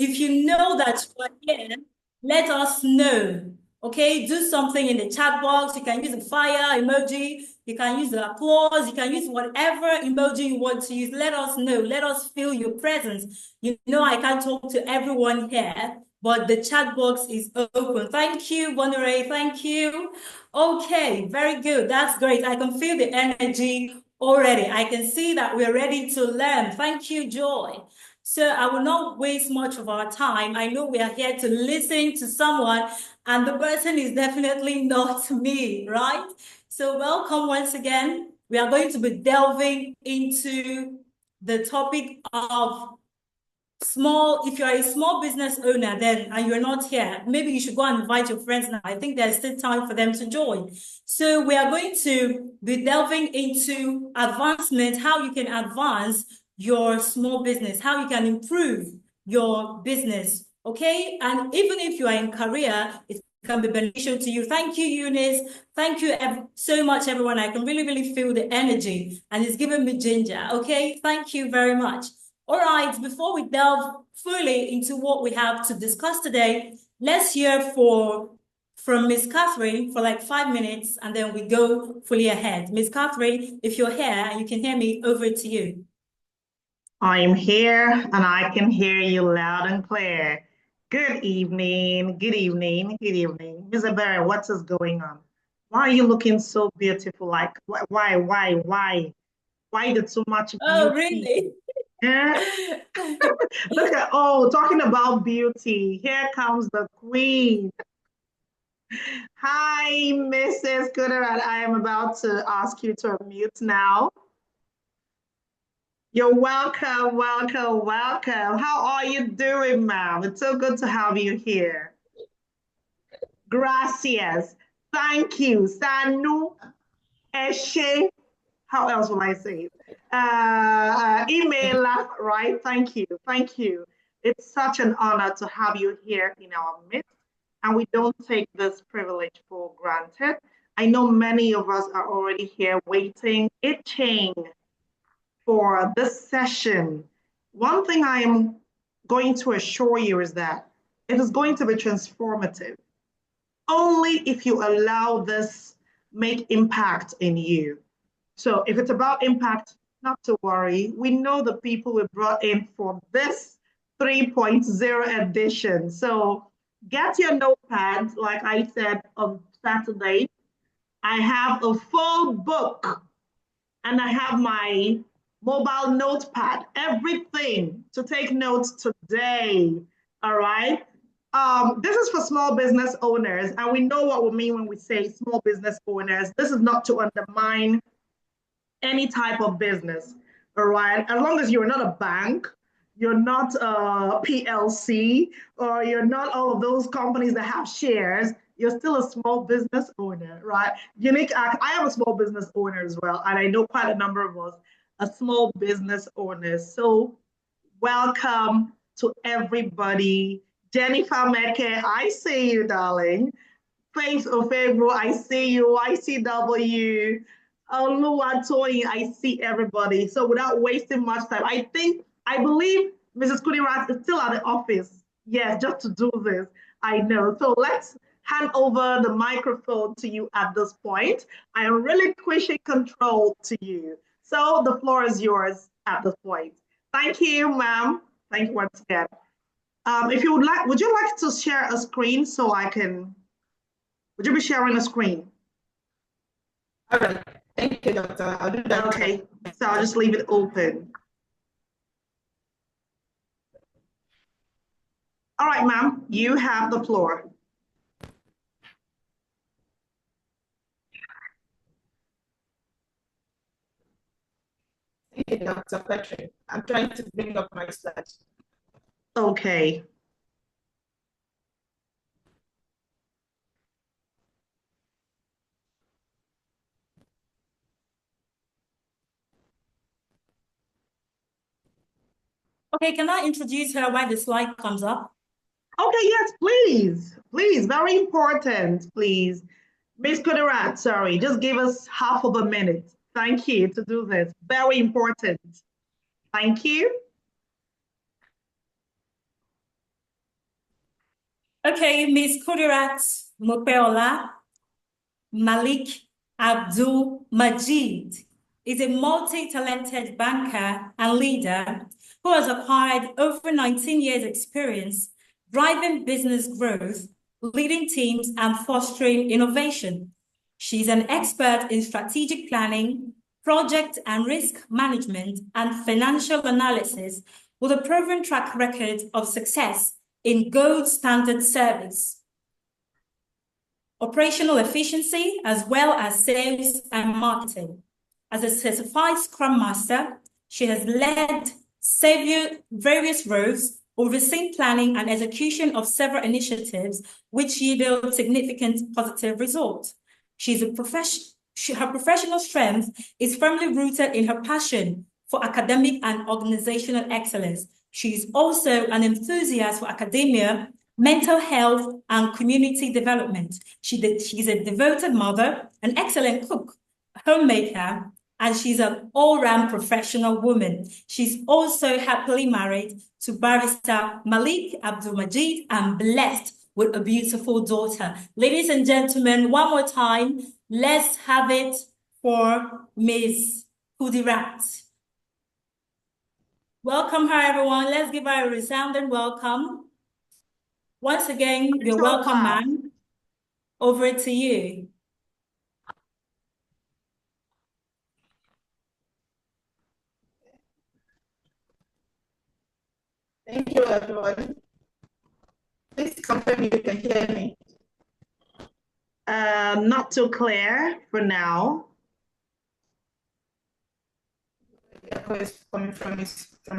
If you know that you are here, let us know. Okay, do something in the chat box. You can use the fire emoji, you can use the applause, you can use whatever emoji you want to use. Let us know. Let us feel your presence. You know, I can't talk to everyone here, but the chat box is open. Thank you, Bonere. Thank you. Okay, very good. That's great. I can feel the energy already. I can see that we're ready to learn. Thank you, Joy. So I will not waste much of our time. I know we are here to listen to someone, and the person is definitely not me, right? So welcome once again. We are going to be delving into the topic of if you're a small business owner then and you're not here, maybe you should go and invite your friends now. I think there's still time for them to join. So we are going to be delving into advancement, how you can advance your small business, how you can improve your business. Okay. And even if you are in career, it can be beneficial to you. Thank you, Eunice. Thank you so much, everyone. I can really, really feel the energy and it's giving me ginger. Okay. Thank you very much. All right, before we delve fully into what we have to discuss today, let's hear from Miss Catherine for like 5 minutes and then we go fully ahead. Miss Catherine, if you're here and you can hear me, over to you. I'm here and I can hear you loud and clear. Good evening, good evening, good evening. Ms. Barry, what is going on? Why are you looking so beautiful? Like, why did so much Oh, beauty? really? Yeah. Look at, talking about beauty. Here comes the queen. Hi, Mrs. Kudirat. I am about to ask you to unmute now. You're welcome, welcome, welcome. How are you doing, ma'am? It's so good to have you here. Gracias. Thank you. Sanu Eshe. How else will I say it? Emailer, right? Thank you. Thank you. It's such an honor to have you here in our midst, and we don't take this privilege for granted. I know many of us are already here waiting, itching for this session. One thing I am going to assure you is that it is going to be transformative. Only if you allow this make impact in you. So if it's about impact, not to worry. We know the people we brought in for this 3.0 edition. So get your notepad, like I said on Saturday. I have a full book and I have my mobile notepad, everything to take notes today. All right. This is for small business owners, and we know what we mean when we say small business owners. This is not to undermine any type of business. All right. As long as you're not a bank, you're not a PLC, or you're not all of those companies that have shares, you're still a small business owner, right? Unique Act, I am a small business owner as well, and I know quite a number of us are small business owners. So welcome to everybody. Jennifer Meke, I see you, darling. Faith Ofebro, I see you. ICW. Oluwatoyin, I see everybody. So without wasting much time, I believe Mrs. Kudirat is still at the office. Yes, just to do this. I know. So let's hand over the microphone to you at this point. I am relinquishing control to you. So the floor is yours at this point. Thank you, ma'am. Thank you once again. If you would you like to share a screen so I can, would you be sharing a screen? All right. Thank you, doctor. I'll do that. Okay, so I'll just leave it open. All right, ma'am, you have the floor. Thank you, Dr. Patrick. I'm trying to bring up my slides. Okay. Okay, can I introduce her while the slide comes up? Okay, yes, please. Please, very important, please. Ms. Kudirat, sorry, just give us half of a minute. Thank you to do this. Very important. Thank you. Okay, Miss Kudirat Mopeola Malik Abdulmajeed is a multi-talented banker and leader who has acquired over 19 years experience driving business growth, leading teams, and fostering innovation. She's an expert in strategic planning, project and risk management, and financial analysis with a proven track record of success in gold standard service, operational efficiency, as well as sales and marketing. As a certified Scrum Master, she has led various roles, overseeing planning and execution of several initiatives, which yield significant positive results. Her professional strength is firmly rooted in her passion for academic and organizational excellence. She is also an enthusiast for academia, mental health, and community development. She's a devoted mother, an excellent cook, homemaker, and she's an all-round professional woman. She's also happily married to barrister Malik Abdulmajeed and blessed with a beautiful daughter. Ladies and gentlemen, one more time, let's have it for Ms. Kudirat. Welcome her, everyone. Let's give her a resounding welcome. Once again, you're welcome, ma'am. Over to you. Thank you, everyone. Please confirm you can hear me. Not too clear for now. The echo is coming from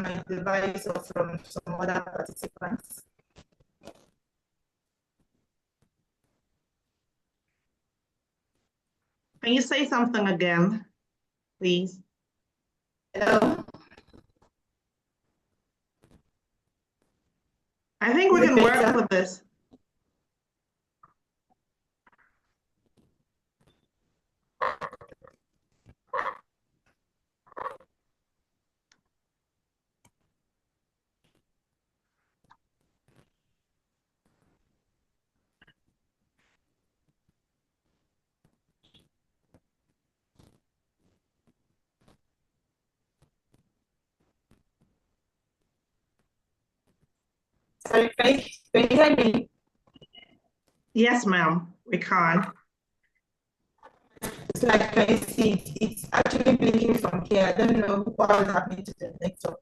my device or from some other participants. Can you say something again, please? Hello? I think we can work with this. Sorry, can you hear me? Yes, ma'am, we can. It's like, can you see it? It's actually blinking from here. I don't know what is happening to the network.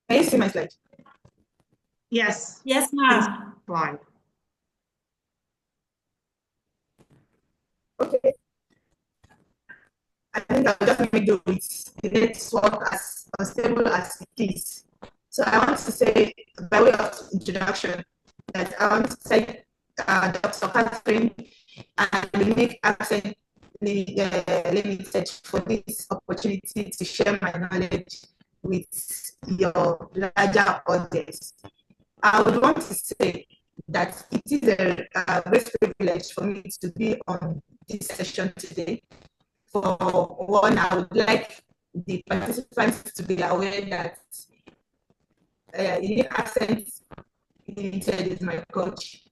Can you see my slide? Yes. Yes, ma'am. Fine. Okay. I think I'll just make do it. The network as unstable as it is. So I want to say, by way of introduction, that I want to thank Dr. Catherine and the Unique Accent Limited for this opportunity to share my knowledge with your larger audience. I would want to say that it is a great privilege for me to be on this session today. For one, I would like the participants to be aware that Unique Accent Limited is my coach.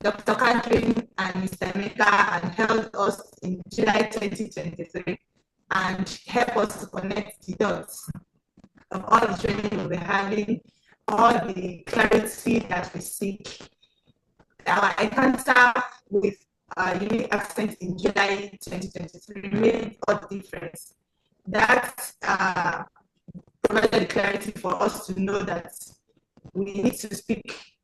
Dr. Catherine and Mr. Meka held us in July 2023 and help us to connect the dots of all the training we'll be having, all the clarity that we seek. Our encounter with Unique Accent in July 2023 made a difference. That provided clarity for us to know that we need to speak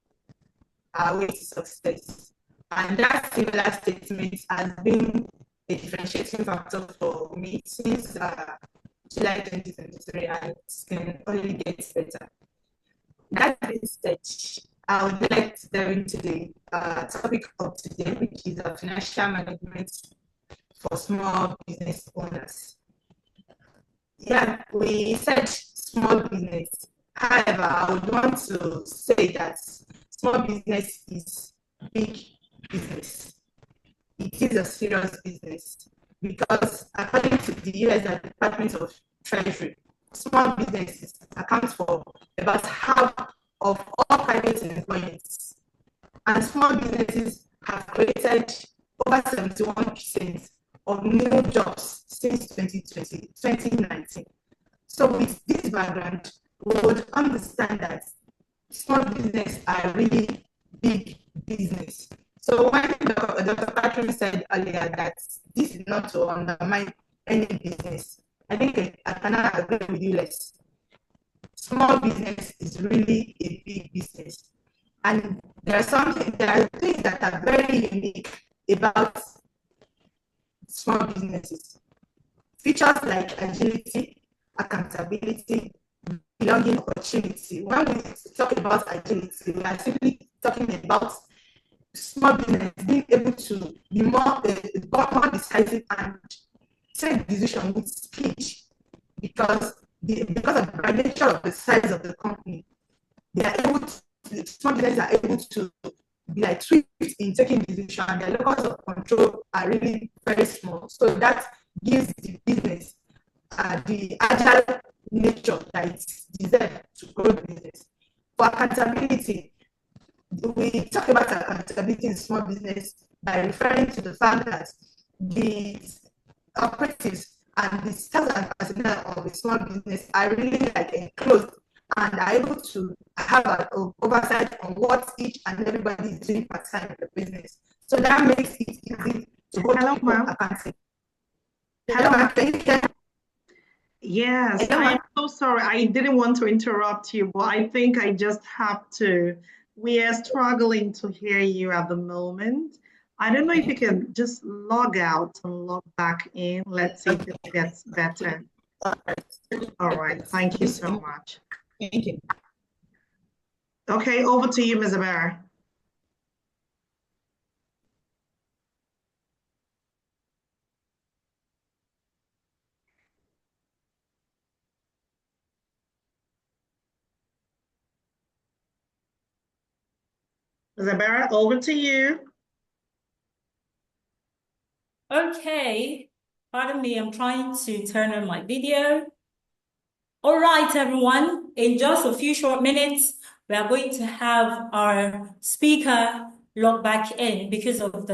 our way to success. And that similar statement has been a differentiating factor for me since July 2023, and it can only get better. That being said, I would like to dive into the topic of today, which is financial management for small business owners. Yeah, we said small business. However, I would want to say that small business is big business. It is a serious business because according to the US Department of Treasury, small businesses account for about half of all private employees, and small businesses have created over 71% of new jobs since 2019. So with this background, we would understand that small business are really big business. So when Dr. Catherine said earlier that this is not to undermine any business, I think I cannot agree with you less. Small business is really a big business. And there are things that are very unique about small businesses. Features like agility, accountability, belonging, opportunity. When we talk about agility, we are simply talking about small business being able to be more decisive and take decision with speed, because of the nature of the size of the company, they are able to, small businesses are able to be like swift in taking decision, and their levels of control are really very small. So that gives the business the agile nature that it deserves to grow business. For accountability, we talk about accountability in small business by referring to the fact that the operatives and the staff and personnel of a small business are really like enclosed and are able to have an oversight on what each and everybody is doing part time in the business. So that makes it easy to go to accounting. Hello, ma'am. Can you hear me? Yes, I'm so sorry. I didn't want to interrupt you, but I think I just have to. We are struggling to hear you at the moment. I don't know if you can just log out and log back in. Let's see if it gets better. All right. Thank you so much. Thank you. Okay, over to you, Ms. Abera. Ms. Abera, over to you. Okay, pardon me, I'm trying to turn on my video. All right, everyone, in just a few short minutes, we are going to have our speaker log back in because of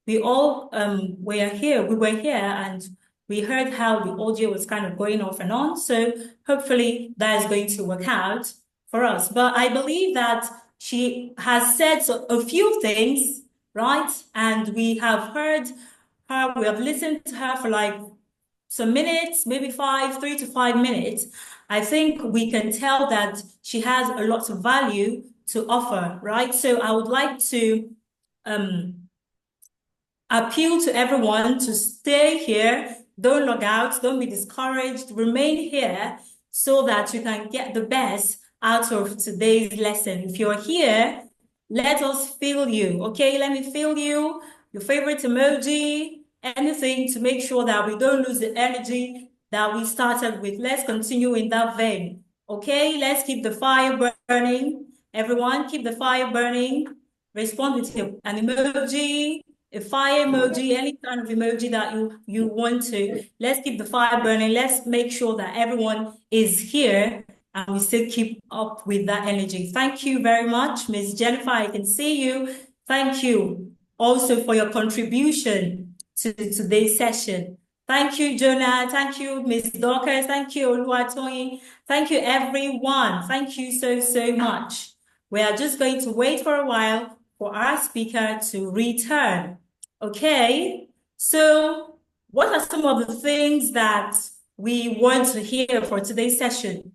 we were here and we heard how the audio was kind of going off and on. So hopefully that is going to work out for us. But I believe that she has said a few things, right? And we have heard her, we have listened to her for like some minutes, maybe 3 to 5 minutes. I think we can tell that she has a lot of value to offer, right? So I would like to appeal to everyone to stay here, don't log out, don't be discouraged, remain here so that you can get the best out of today's lesson. If you're here, let us feel you, okay? Let me feel you, your favorite emoji, anything to make sure that we don't lose the energy that we started with. Let's continue in that vein, okay? Let's keep the fire burning. Everyone, keep the fire burning. Respond with an emoji, a fire emoji, any kind of emoji that you want to. Let's keep the fire burning. Let's make sure that everyone is here and we still keep up with that energy. Thank you very much, Ms. Jennifer. I can see you. Thank you also for your contribution to today's session. Thank you, Jonah. Thank you, Ms. Dorcas. Thank you, Oluwatoyin. Thank you, everyone. Thank you so, so much. We are just going to wait for a while for our speaker to return. Okay, so what are some of the things that we want to hear for today's session?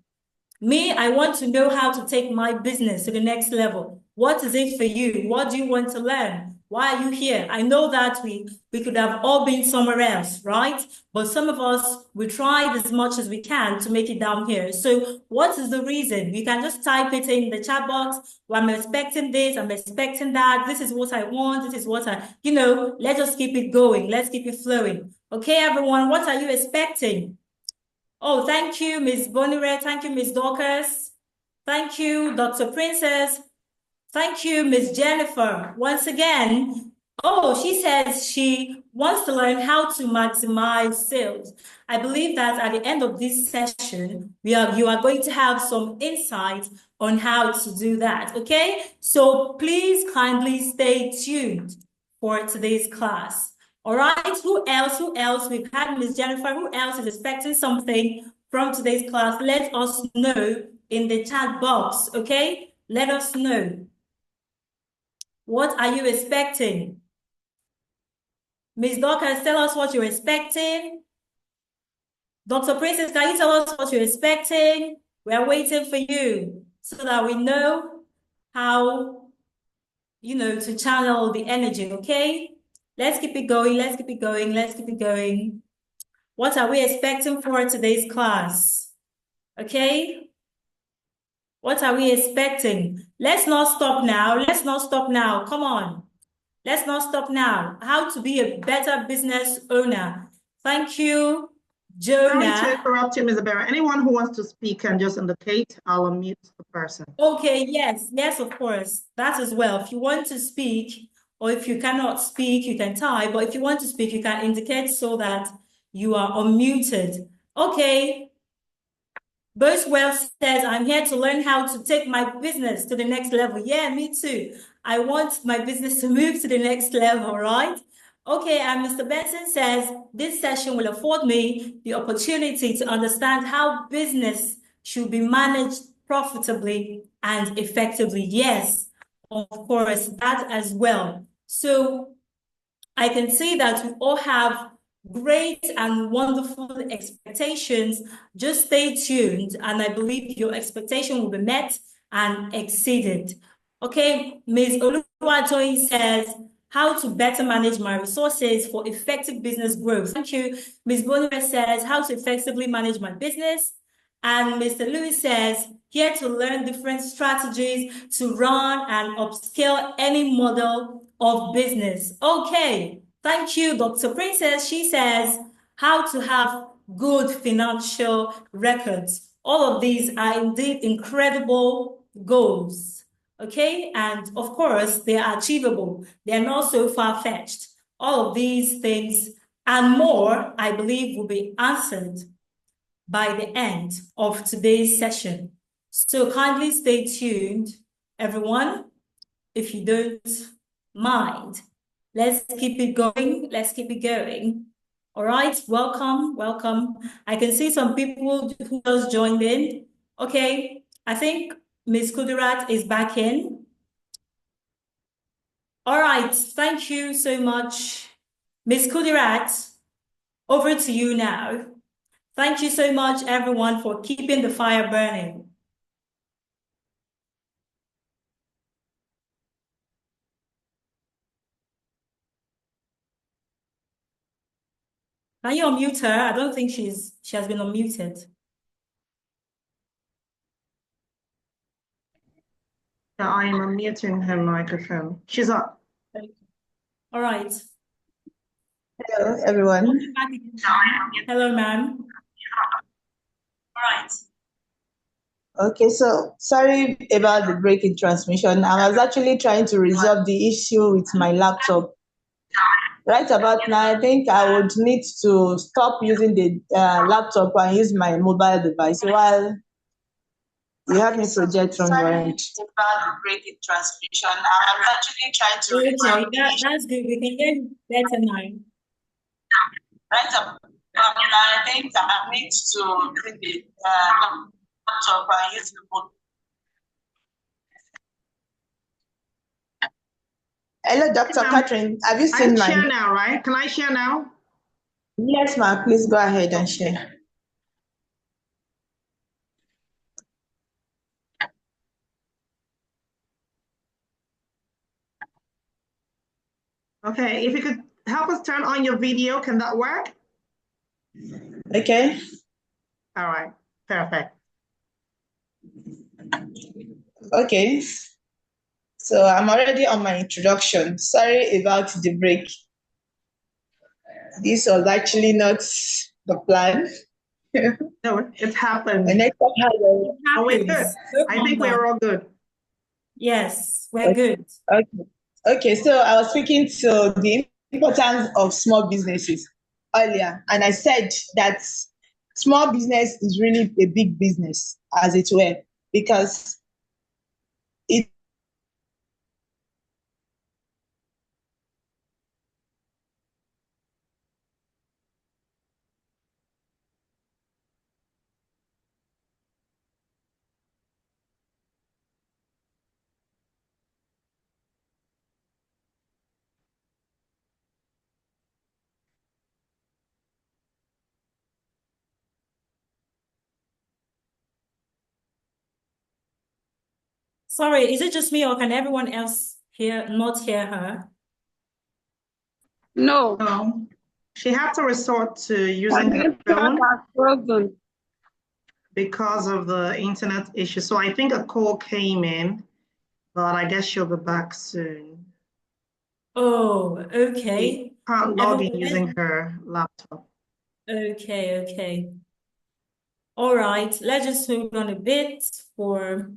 Me, I want to know how to take my business to the next level. What is it for you? What do you want to learn? Why are you here? I know that we could have all been somewhere else, right? But some of us, we tried as much as we can to make it down here. So what is the reason? You can just type it in the chat box. Well, I'm expecting this, I'm expecting that. This is what I want. This is what let's just keep it going. Let's keep it flowing. Okay, everyone, what are you expecting? Oh, thank you, Ms. Bonire. Thank you, Ms. Dorcas. Thank you, Dr. Princess. Thank you, Ms. Jennifer. Once again, Oh, she says she wants to learn how to maximize sales. I believe that at the end of this session, you are going to have some insight on how to do that. Okay? So please kindly stay tuned for today's class. All right. Who else? Who else? We've had Miss Jennifer. Who else is expecting something from today's class? Let us know in the chat box. Okay? Let us know. What are you expecting? Ms. Dorcas, tell us what you're expecting. Dr. Princess, can you tell us what you're expecting? We are waiting for you so that we know how, to channel the energy, okay? Let's keep it going. Let's keep it going. Let's keep it going. What are we expecting for today's class? Okay? What are we expecting? Let's not stop now. Let's not stop now. Come on. Let's not stop now. How to be a better business owner. Thank you, Jonah. Sorry to interrupt you, Ms. Abera. Anyone who wants to speak can just indicate. I'll unmute the person. Okay, yes, of course. That as well. If you want to speak, or if you cannot speak, you can type. But if you want to speak, you can indicate so that you are unmuted. Okay. Boswell says, I'm here to learn how to take my business to the next level. Yeah, me too. I want my business to move to the next level, right? Okay, and Mr. Benson says, this session will afford me the opportunity to understand how business should be managed profitably and effectively. Yes, of course, that as well. So I can see that we all have great and wonderful expectations. Just stay tuned, and I believe your expectation will be met and exceeded. Okay, Ms. Oluwatoyin says, how to better manage my resources for effective business growth. Thank you. Ms. Bonner says, how to effectively manage my business. And Mr. Lewis says, here to learn different strategies to run and upscale any model of business. Okay, thank you, Dr. Princess. She says, how to have good financial records. All of these are indeed incredible goals. Okay, and of course, they are achievable. They are not so far-fetched. All of these things and more, I believe, will be answered by the end of today's session. So kindly stay tuned, everyone, if you don't mind. Let's keep it going. Let's keep it going. All right, welcome, welcome. I can see some people who just joined in. Okay, I think Ms. Kudirat is back in. All right, thank you so much. Ms. Kudirat, over to you now. Thank you so much, everyone, for keeping the fire burning. Can you unmute her? I don't think she has been unmuted. Yeah, I am unmuting her microphone. She's up. All right. Hello, everyone. Hello, ma'am. All right. Okay, so sorry about the break in transmission. I was actually trying to resolve the issue with my laptop. Right about now, I think I would need to stop using the laptop and use my mobile device while you have me project from your end. About the break in transmission. I was actually trying to resolve the issue. That's good. We can hear you better now. Right about now, I think I need to use the laptop and use the phone. Hello, Dr. Catherine. Have you seen my? Share now, right? Can I share now? Yes, ma'am. Please go ahead and share. Okay, if you could help us turn on your video, can that work? Okay. All right, perfect. Okay. So I'm already on my introduction. Sorry about the break. This was actually not the plan. No, it happened. The next time, we're good. I think we're all good. Yes, we're good. Okay. Okay, so I was speaking to the importance of small businesses earlier, and I said that small business is really a big business, as it were, because it. Sorry, is it just me or can everyone else not hear her? No. No. She had to resort to using The her network phone has frozen. because of the internet issue. So I think a call came in, but I guess she'll be back soon. Oh, okay. She can't log in using her laptop. Okay, okay. All right, let's just hold on a bit for,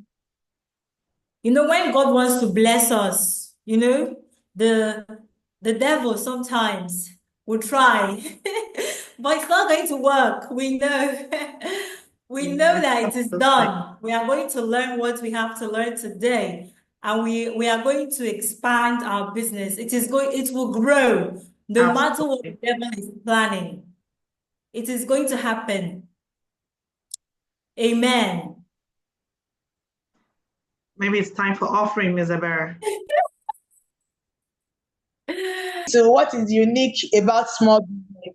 when God wants to bless us, the the devil sometimes will try, but it's not going to work. We know. We know that it is done. We are going to learn what we have to learn today, and we are going to expand our business. It will grow no matter what the devil is planning. It is going to happen. Amen. Maybe it's time for offering, Ms. Ebere. So what is unique about small business?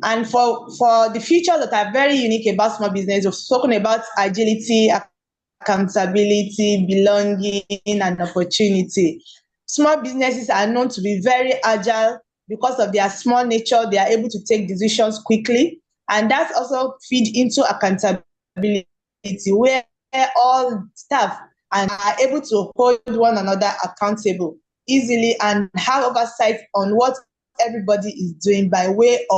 And for the features that are very unique about small business, we've spoken about agility, accountability, belonging, and opportunity. Small businesses are known to be very agile because of their small nature. They are able to take decisions quickly, and that also feed into accountability, where all staff are able to hold one another accountable easily and have oversight on what everybody is doing by virtue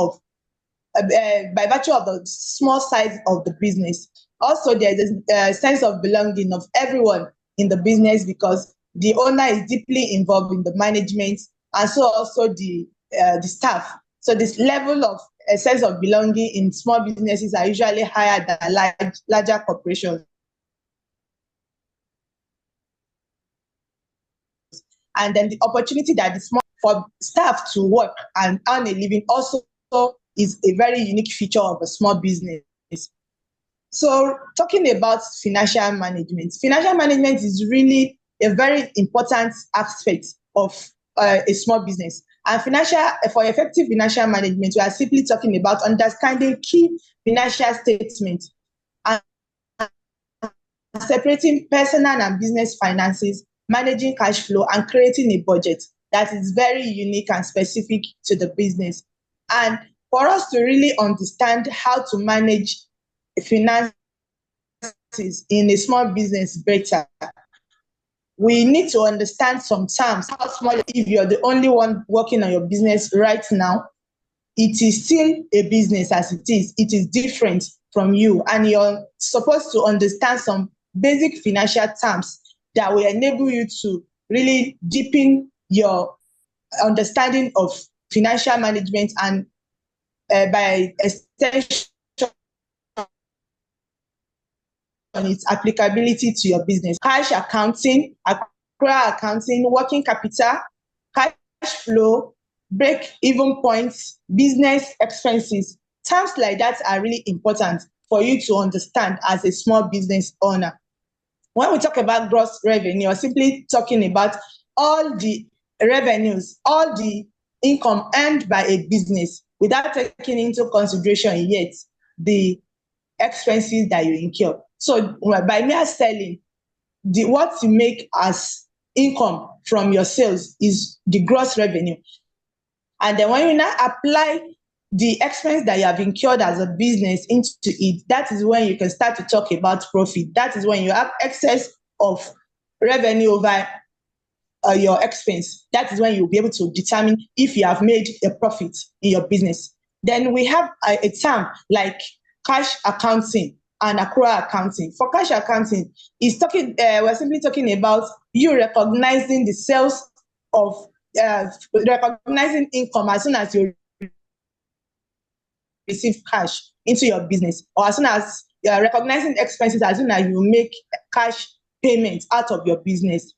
of the small size of the business. Also, there's a sense of belonging of everyone in the business because the owner is deeply involved in the management, and so also the staff. So this level of a sense of belonging in small businesses are usually higher than larger corporations. And then the opportunity that is small for staff to work and earn a living also is a very unique feature of a small business. So talking about financial management is really a very important aspect of a small business. And for effective financial management, we are simply talking about understanding key financial statements and separating personal and business finances, managing cash flow, and creating a budget that is very unique and specific to the business. And for us to really understand how to manage finances in a small business better, we need to understand some terms. How small, if you're the only one working on your business right now, it is still a business as it is. It is different from you, and you're supposed to understand some basic financial terms that will enable you to really deepen your understanding of financial management and by extension on its applicability to your business. Cash accounting, accrual accounting, working capital, cash flow, break-even points, business expenses. Terms like that are really important for you to understand as a small business owner. When we talk about gross revenue, we're simply talking about all the revenues, all the income earned by a business without taking into consideration yet the expenses that you incur. So by mere selling, what you make as income from your sales is the gross revenue. And then when you now apply the expense that you have incurred as a business into it, that is when you can start to talk about profit. That is when you have excess of revenue over your expense. That is when you'll be able to determine if you have made a profit in your business. Then we have a term like cash accounting. and accrual accounting. For cash accounting, we're simply talking about you recognizing the sales of recognizing income as soon as you receive cash into your business, or as soon as recognizing expenses as soon as you make cash payments out of your business.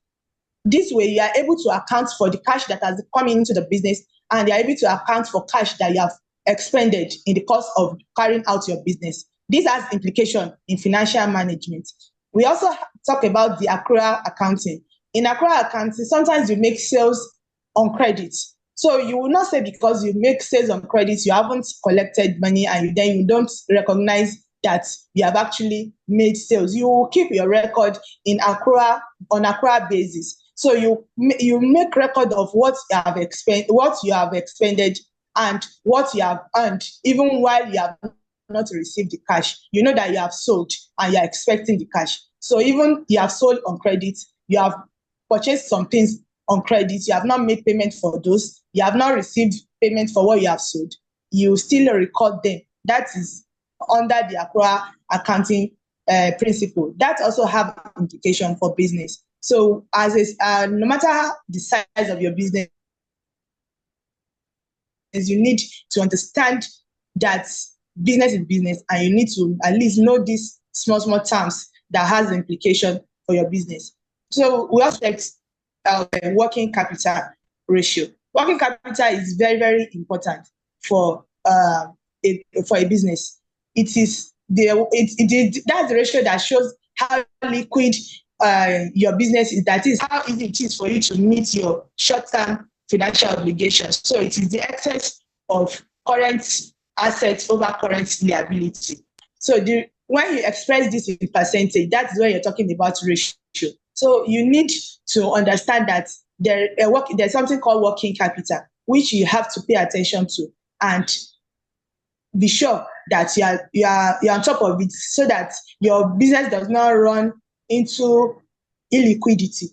This way, you are able to account for the cash that has come into the business, and you are able to account for cash that you have expended in the course of carrying out your business. This has implication in financial management. We also talk about the accrual accounting. In accrual accounting, sometimes you make sales on credit. So you will not say because you make sales on credit, you haven't collected money, and then you don't recognize that you have actually made sales. You will keep your record in accrual on accrual basis. So you make record of what you have expended, and what you have earned, even while you have not received the cash. You know that you have sold and you are expecting the cash. So even you have sold on credit, you have purchased some things on credit, you have not made payment for those, you have not received payment for what you have sold, you still record them. That is under the accrual accounting principle. That also have implication for business. So no matter the size of your business, you need to understand that business is business, and you need to at least know these small terms that has implication for your business. So we also working capital ratio. Working capital is very important for a business. That's the ratio that shows how liquid your business is. That is how easy it is for you to meet your short-term financial obligations. So it is the excess of current assets over current liability. So when you express this in percentage, that's when you're talking about ratio. So you need to understand that there's something called working capital, which you have to pay attention to, and be sure that you're on top of it, so that your business does not run into illiquidity.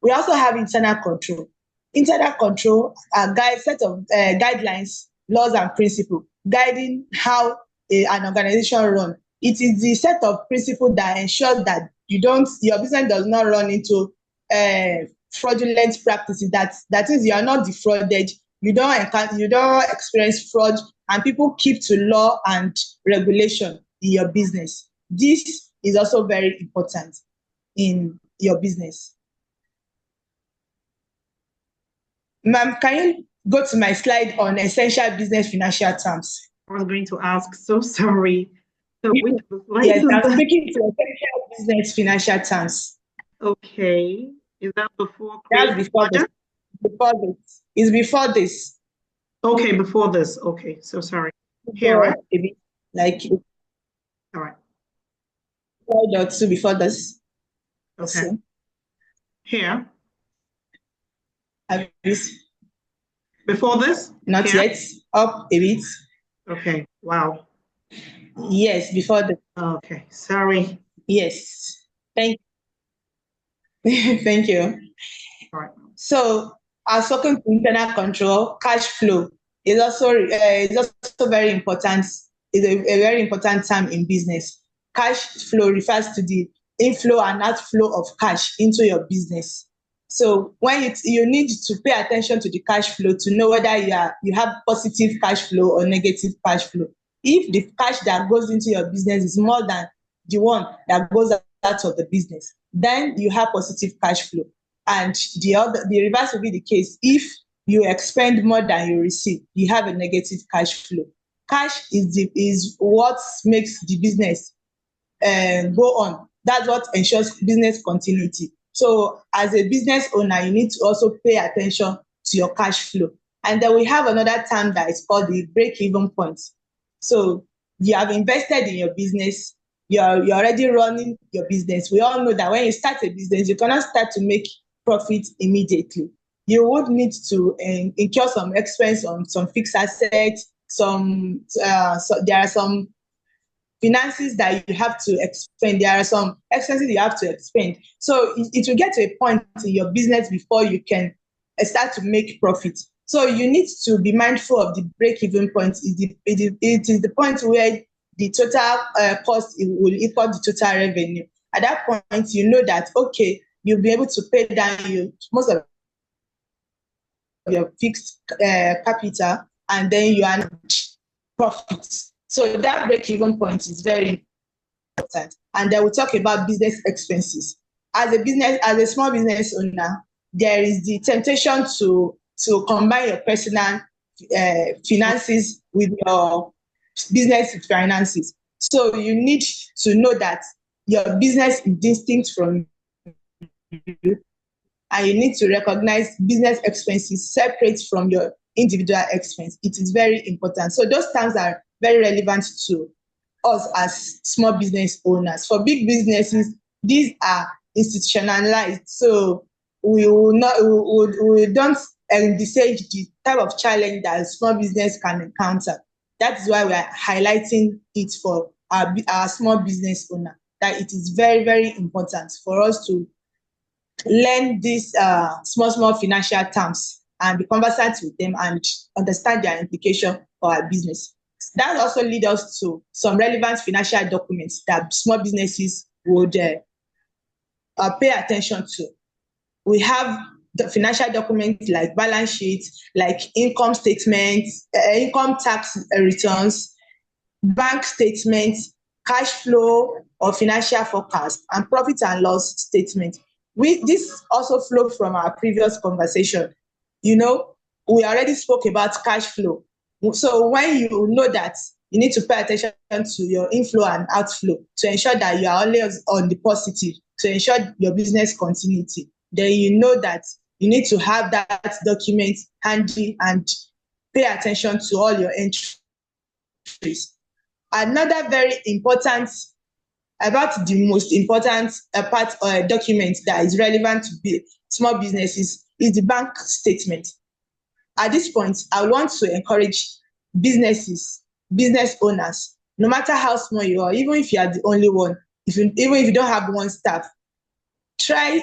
We also have internal control. Internal control are set of guidelines, laws, and principles guiding how an organization runs. It is the set of principles that ensures that your business does not run into fraudulent practices. That is, you are not defrauded, you don't experience fraud, and people keep to law and regulation in your business. This is also very important in your business. Ma'am, can you go to my slide on essential business financial terms? I was going to ask, so sorry. So yes, I'm speaking to essential business financial terms. Okay. Is that before? That's before this. Before this. It's before this. Okay, before this. Okay, so sorry. Here, right? Like. All right. 4.2 before this. Okay. So, here. Before this? Not here? Yet. Up a bit. Okay. Wow. Yes, before the. Okay. Sorry. Yes. Thank you. All right. So, as talking to internal control, cash flow is also very important. Is a very important term in business. Cash flow refers to the inflow and outflow of cash into your business. So when you need to pay attention to the cash flow to know whether you have positive cash flow or negative cash flow. If the cash that goes into your business is more than the one that goes out of the business, then you have positive cash flow. And the reverse will be the case. If you expend more than you receive, you have a negative cash flow. Cash is what makes the business go on. That's what ensures business continuity. So as a business owner, you need to also pay attention to your cash flow. And then we have another term that is called the break-even point. So you have invested in your business, you're already running your business. We all know that when you start a business, you cannot start to make profit immediately. You would need to incur some expense on some fixed assets, so there are some finances that you have to expend. There are some expenses you have to expend. So it will get to a point in your business before you can start to make profit. So you need to be mindful of the break-even point. It is the point where the total cost will equal the total revenue. At that point, you know that, okay, you'll be able to pay down most of your fixed capital, and then you earn profits. So that break-even point is very important. And then we'll talk about business expenses. As a small business owner, there is the temptation to combine your personal finances with your business finances. So you need to know that your business is distinct from you, and you need to recognize business expenses separate from your individual expense. It is very important. So those terms are very relevant to us as small business owners. For big businesses, these are institutionalized. So we don't envisage the type of challenge that a small business can encounter. That is why we are highlighting it for our small business owner, that it is very, very important for us to learn these small financial terms and be conversant with them and understand their implication for our business. That also leads us to some relevant financial documents that small businesses would pay attention to. We have the financial documents like balance sheets, like income statements, income tax returns, bank statements, cash flow or financial forecast, and profit and loss statement. This also flowed from our previous conversation. We already spoke about cash flow. So when you know that, you need to pay attention to your inflow and outflow to ensure that you are always on the positive, to ensure your business continuity. Then you know that you need to have that document handy and pay attention to all your entries. Another very important, about the most important part or document that is relevant to small businesses is the bank statement. At this point, I want to encourage business owners, no matter how small you are, even if you are the only one, even if you don't have one staff, try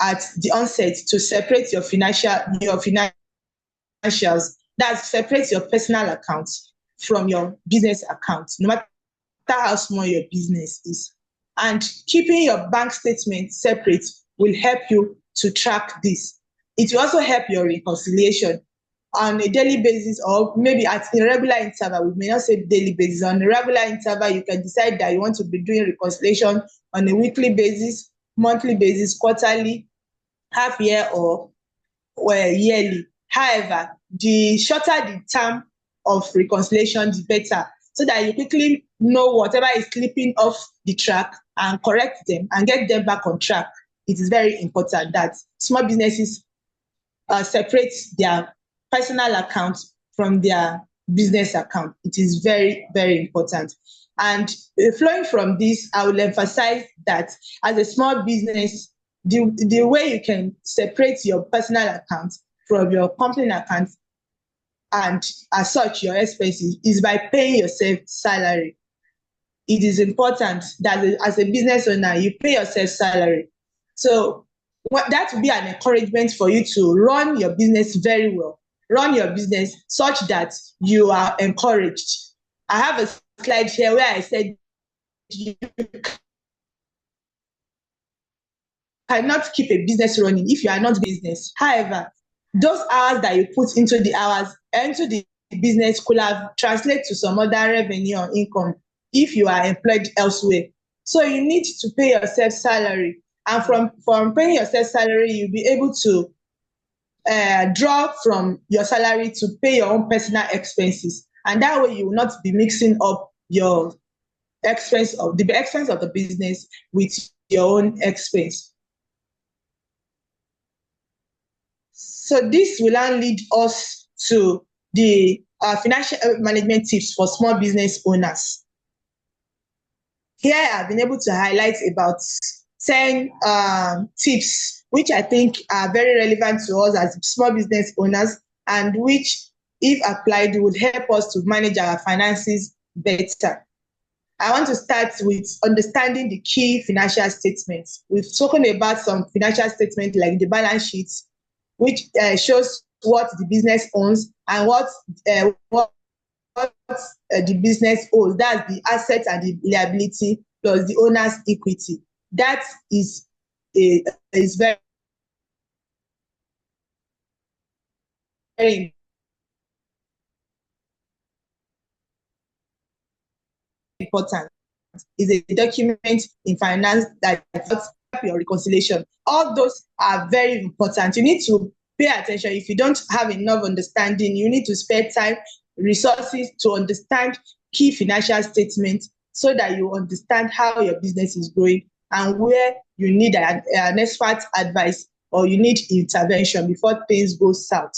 at the onset to separate your financials, that separate your personal account from your business account, no matter how small your business is. And keeping your bank statement separate will help you to track this. It will also help your reconciliation on a daily basis, or maybe at a regular interval. We may not say daily basis. On a regular interval, you can decide that you want to be doing reconciliation on a weekly basis, monthly basis, quarterly, half year, or yearly. However, the shorter the term of reconciliation, the better, so that you quickly know whatever is slipping off the track and correct them and get them back on track. It is very important that small businesses separate their personal account from their business account. It is very, very important. And flowing from this, I will emphasize that as a small business, the way you can separate your personal account from your company account, and as such your expenses, is by paying yourself salary. It is important that as a business owner, you pay yourself salary. So that will be an encouragement for you to run your business very well. Run your business such that you are encouraged. I have a slide here where I said you cannot keep a business running if you are not business. However, those hours that you put into the business could have translated to some other revenue or income if you are employed elsewhere. So you need to pay yourself salary. And from paying yourself salary, you'll be able to draw from your salary to pay your own personal expenses. And that way you will not be mixing up your expense of the business with your own expense. So this will now lead us to the financial management tips for small business owners. Here I've been able to highlight about 10 tips, which I think are very relevant to us as small business owners, and which, if applied, would help us to manage our finances better. I want to start with understanding the key financial statements. We've spoken about some financial statements like the balance sheets, which shows what the business owns and what the business owes. That's the assets and the liability plus the owner's equity. That is very, very important. Is a document in finance that helps your reconciliation. All those are very important. You need to pay attention. If you don't have enough understanding, you need to spare time, resources to understand key financial statements so that you understand how your business is growing and where you need an expert advice or you need intervention before things go south.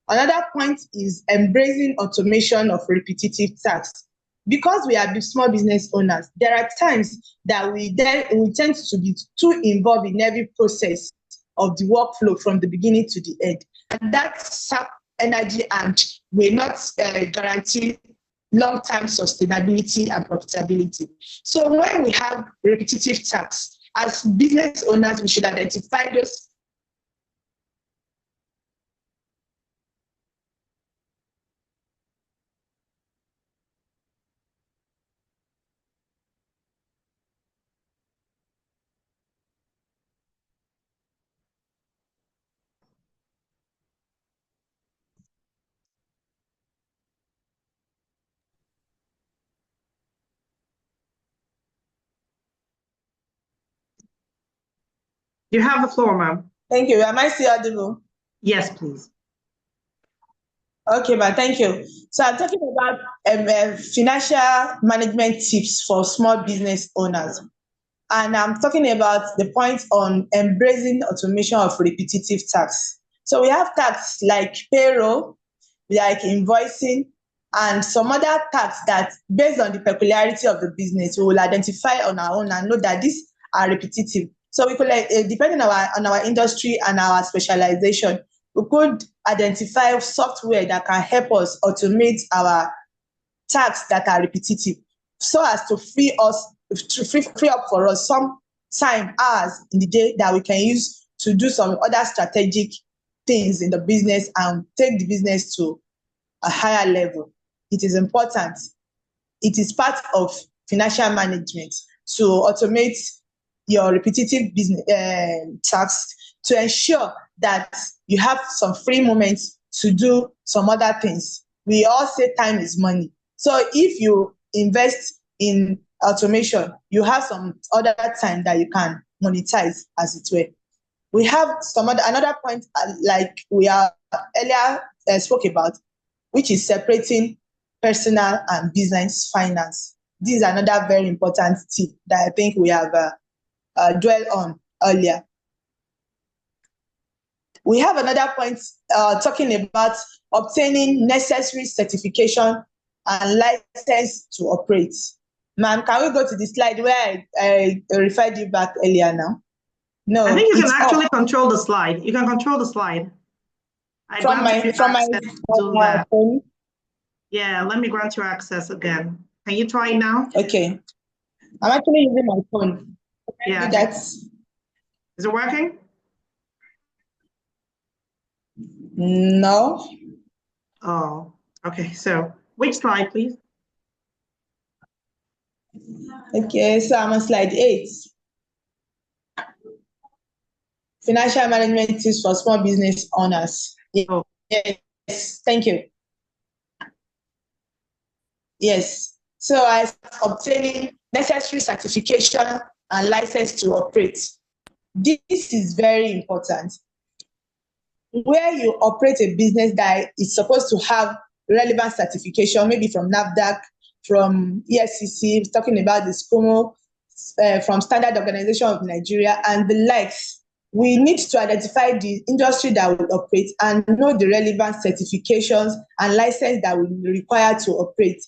Another point is embracing automation of repetitive tasks. Because we are small business owners, there are times that we tend to be too involved in every process of the workflow from the beginning to the end. And that saps energy and will not guarantee long-term sustainability and profitability. So when we have repetitive tasks, as business owners, we should identify those You have the floor, ma'am. Thank you. Am I still audible? Yes, please. Okay, ma'am. Thank you. So I'm talking about financial management tips for small business owners. And I'm talking about the point on embracing automation of repetitive tasks. So we have tasks like payroll, like invoicing, and some other tasks that, based on the peculiarity of the business, we will identify on our own and know that these are repetitive. So we could, depending on our industry and our specialization, we could identify software that can help us automate our tasks that are repetitive, so as to free up for us some time, hours in the day that we can use to do some other strategic things in the business and take the business to a higher level. It is important. It is part of financial management to automate your repetitive business tasks to ensure that you have some free moments to do some other things. We all say time is money. So if you invest in automation, you have some other time that you can monetize, as it were. We have another point like we are earlier spoke about, which is separating personal and business finance. This is another very important tip that I think we have dwelled on earlier. We have another point talking about obtaining necessary certification and license to operate. Ma'am, can we go to the slide where I referred you back earlier now? No, I think you can actually control the slide. You can control the slide. From my phone? Yeah, let me grant you access again. Can you try it now? Okay. I'm actually using my phone. Yeah. Is it working? No. Oh, okay. So which slide, please? Okay, so I'm on slide 8. Financial management tips for small business owners. Oh. Yes, thank you. Yes. So as obtaining necessary certification and license to operate. This is very important. Where you operate a business that is supposed to have relevant certification, maybe from NAFDAC, from EFCC, talking about the SCOMO, from Standard Organization of Nigeria, and the likes. We need to identify the industry that will operate and know the relevant certifications and license that will be required to operate.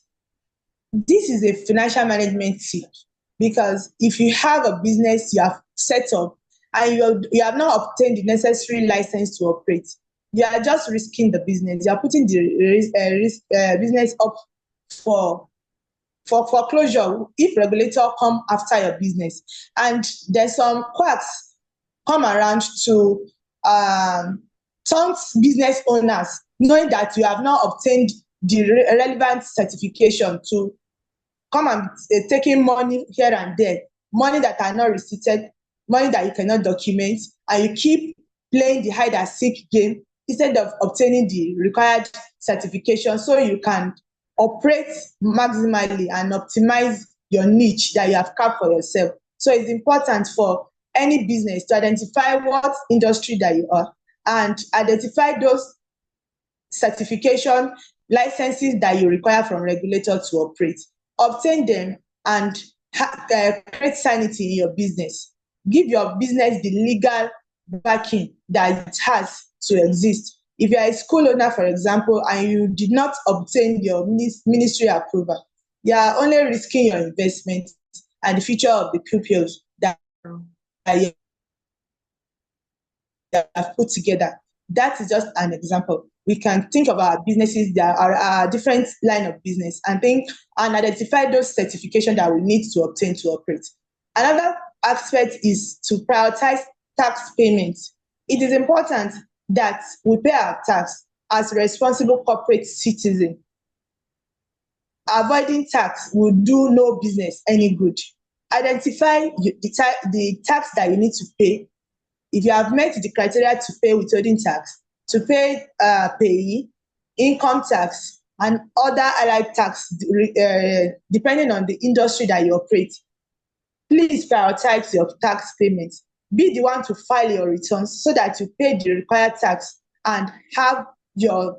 This is a financial management tip, because if you have a business you have set up and you have not obtained the necessary license to operate, you are just risking the business. You are putting the business up for foreclosure if regulator come after your business. And there's some quacks come around to taunt business owners, knowing that you have not obtained the relevant certification to come and taking money here and there, money that are not receipted, money that you cannot document, and you keep playing the hide and seek game instead of obtaining the required certification so you can operate maximally and optimize your niche that you have carved for yourself. So it's important for any business to identify what industry that you are and identify those certification licenses that you require from regulator to operate. Obtain them and create sanity in your business. Give your business the legal backing that it has to exist. If you are a school owner, for example, and you did not obtain your ministry approval, you are only risking your investment and the future of the pupils that you have put together. That is just an example. We can think of our businesses that are a different line of business and think and identify those certifications that we need to obtain to operate. Another aspect is to prioritize tax payments. It is important that we pay our tax as a responsible corporate citizen. Avoiding tax will do no business any good. Identify the tax that you need to pay. If you have met the criteria to pay withholding tax, to pay payee, income tax, and other allied tax, depending on the industry that you operate, please prioritize your tax payments. Be the one to file your returns so that you pay the required tax and have your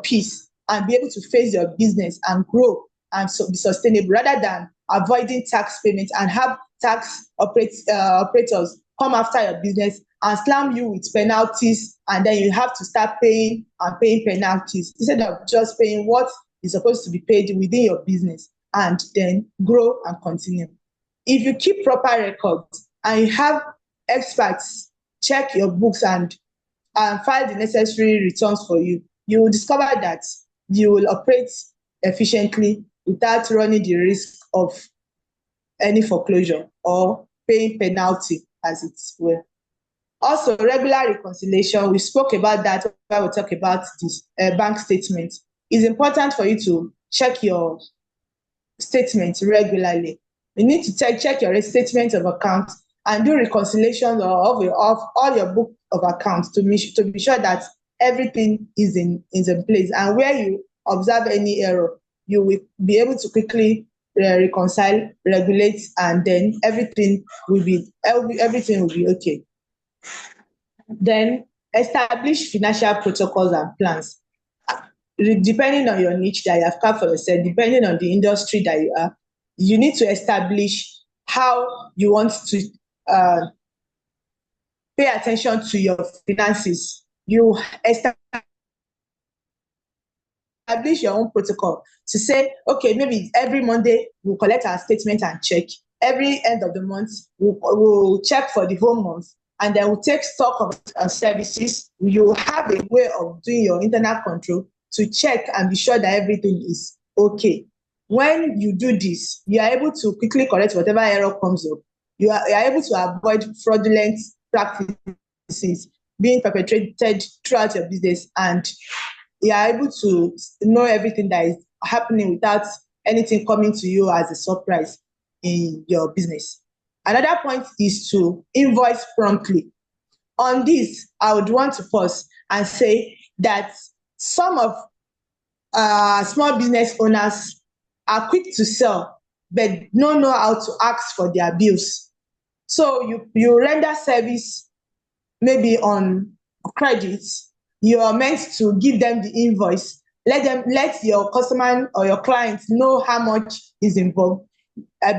peace and be able to face your business and grow and be sustainable rather than avoiding tax payments and have tax operators come after your business and slam you with penalties, and then you have to start paying penalties instead of just paying what is supposed to be paid within your business and then grow and continue. If you keep proper records and you have experts check your books and file the necessary returns for you, you will discover that you will operate efficiently without running the risk of any foreclosure or paying penalty as it were. Also, regular reconciliation, we spoke about that when we talk about this bank statement. It's important for you to check your statement regularly. You need to check your statement of account and do reconciliation of all your book of accounts to be sure that everything is in place. And where you observe any error, you will be able to quickly reconcile, regulate, and then everything will be okay. Then establish financial protocols and plans. Depending on your niche that you have carved for yourself, depending on the industry that you are, you need to establish how you want to pay attention to your finances. You establish your own protocol to say, okay, maybe every Monday we'll collect our statement and check. Every end of the month, we'll check for the whole month, and then we'll take stock of services. You have a way of doing your internal control to check and be sure that everything is okay. When you do this, you are able to quickly correct whatever error comes up. You are able to avoid fraudulent practices being perpetrated throughout your business, and you are able to know everything that is happening without anything coming to you as a surprise in your business. Another point is to invoice promptly. On this, I would want to pause and say that some of small business owners are quick to sell, but don't know how to ask for their bills. So you render service maybe on credit. You are meant to give them the invoice. Let your customer or your client know how much is involved.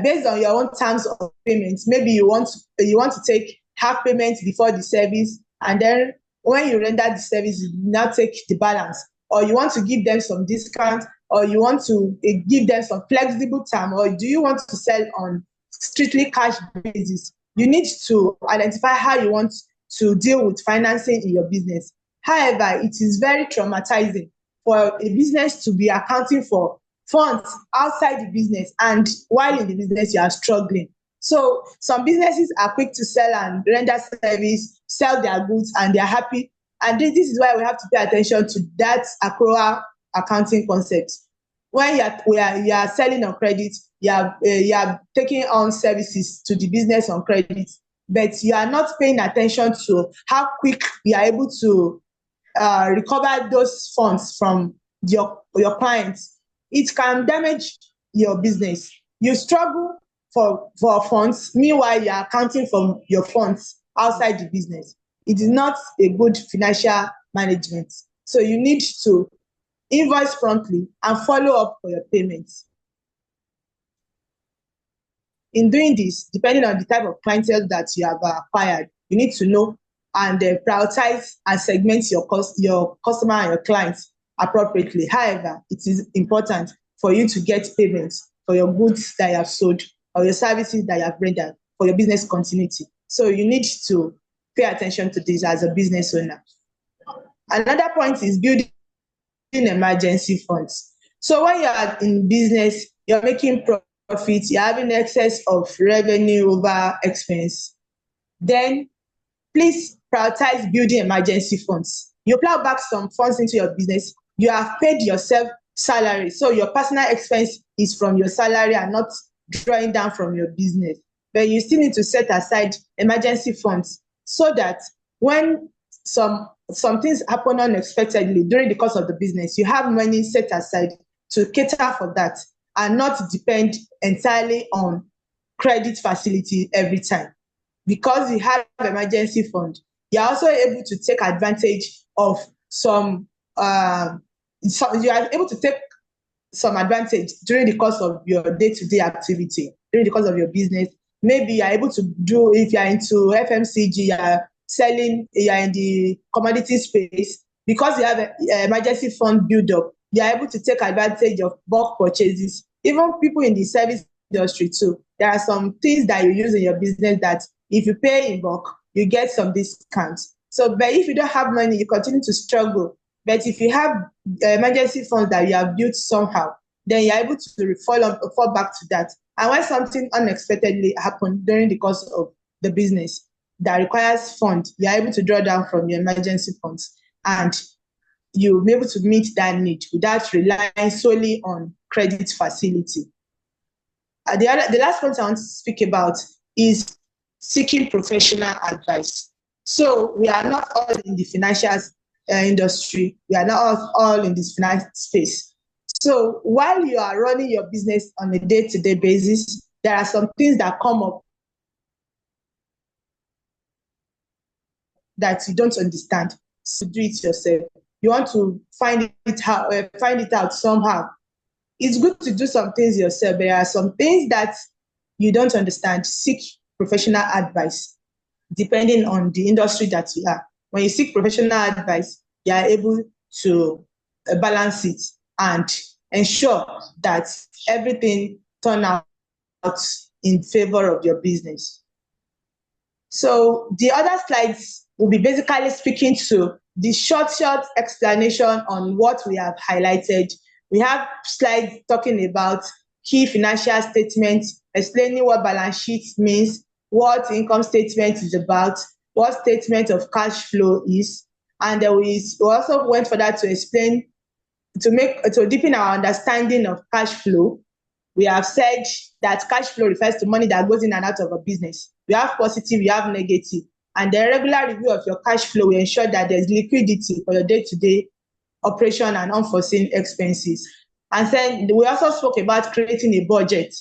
Based on your own terms of payment, maybe you want to take half payment before the service, and then when you render the service, you now take the balance. Or you want to give them some discount, or you want to give them some flexible time, or do you want to sell on strictly cash basis? You need to identify how you want to deal with financing in your business. However, it is very traumatizing for a business to be accounting for funds outside the business, and while in the business you are struggling. So some businesses are quick to sell and render service, sell their goods, and they're happy. And this is why we have to pay attention to that accrual accounting concepts. When you are selling on credit, you are taking on services to the business on credit, but you are not paying attention to how quick you are able to recover those funds from your clients. It can damage your business. You struggle for funds, meanwhile you are accounting for your funds outside the business. It is not a good financial management. So you need to invoice promptly and follow up for your payments. In doing this, depending on the type of clientele that you have acquired, you need to know and prioritize and segment your customer and your clients appropriately. However, it is important for you to get payments for your goods that you have sold or your services that you have rendered for your business continuity. So you need to pay attention to this as a business owner. Another point is building emergency funds. So when you are in business, you're making profits, you're having excess of revenue over expense, then please prioritize building emergency funds. You plow back some funds into your business. You have paid yourself salary. So your personal expense is from your salary and not drawing down from your business. But you still need to set aside emergency funds so that when some things happen unexpectedly during the course of the business, you have money set aside to cater for that and not depend entirely on credit facility every time. Because you have emergency fund, you're also able to take advantage of you are able to take some advantage during the course of your day-to-day activity, during the course of your business. Maybe you're able to do, if you're into FMCG, you're selling, you're in the commodity space, because you have an emergency fund build up, you're able to take advantage of bulk purchases. Even people in the service industry too, there are some things that you use in your business that if you pay in bulk, you get some discounts. So, but if you don't have money, you continue to struggle. But if you have emergency funds that you have built somehow, then you're able to fall back to that. And when something unexpectedly happens during the course of the business that requires funds, you're able to draw down from your emergency funds, and you'll be able to meet that need without relying solely on credit facility. The last point I want to speak about is seeking professional advice. So we are not all in the financial industry. We are not all in this finance space. So while you are running your business on a day-to-day basis, there are some things that come up that you don't understand. So do it yourself. You want to find it out somehow. It's good to do some things yourself. There are some things that you don't understand. Seek professional advice, depending on the industry that you are. When you seek professional advice, you are able to balance it and ensure that everything turns out in favor of your business. So the other slides will be basically speaking to the short explanation on what we have highlighted. We have slides talking about key financial statements, explaining what balance sheet means, what income statement is about, what statement of cash flow is. And then we also went further to explain, to deepen our understanding of cash flow. We have said that cash flow refers to money that goes in and out of a business. We have positive, we have negative. And the regular review of your cash flow will ensure that there's liquidity for your day-to-day operation and unforeseen expenses. And then we also spoke about creating a budget.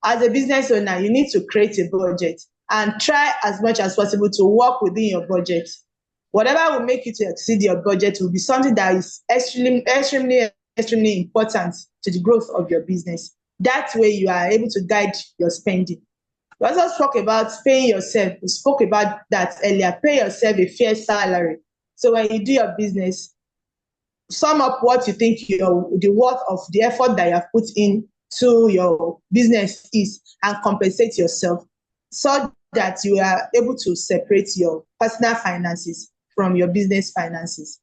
As a business owner, you need to create a budget and try as much as possible to work within your budget. Whatever will make you to exceed your budget will be something that is extremely important to the growth of your business. That way you are able to guide your spending. We also spoke about paying yourself. We spoke about that earlier. Pay yourself a fair salary. So when you do your business, sum up what you think the worth of the effort that you have put into your business is and compensate yourself so that you are able to separate your personal finances from your business finances.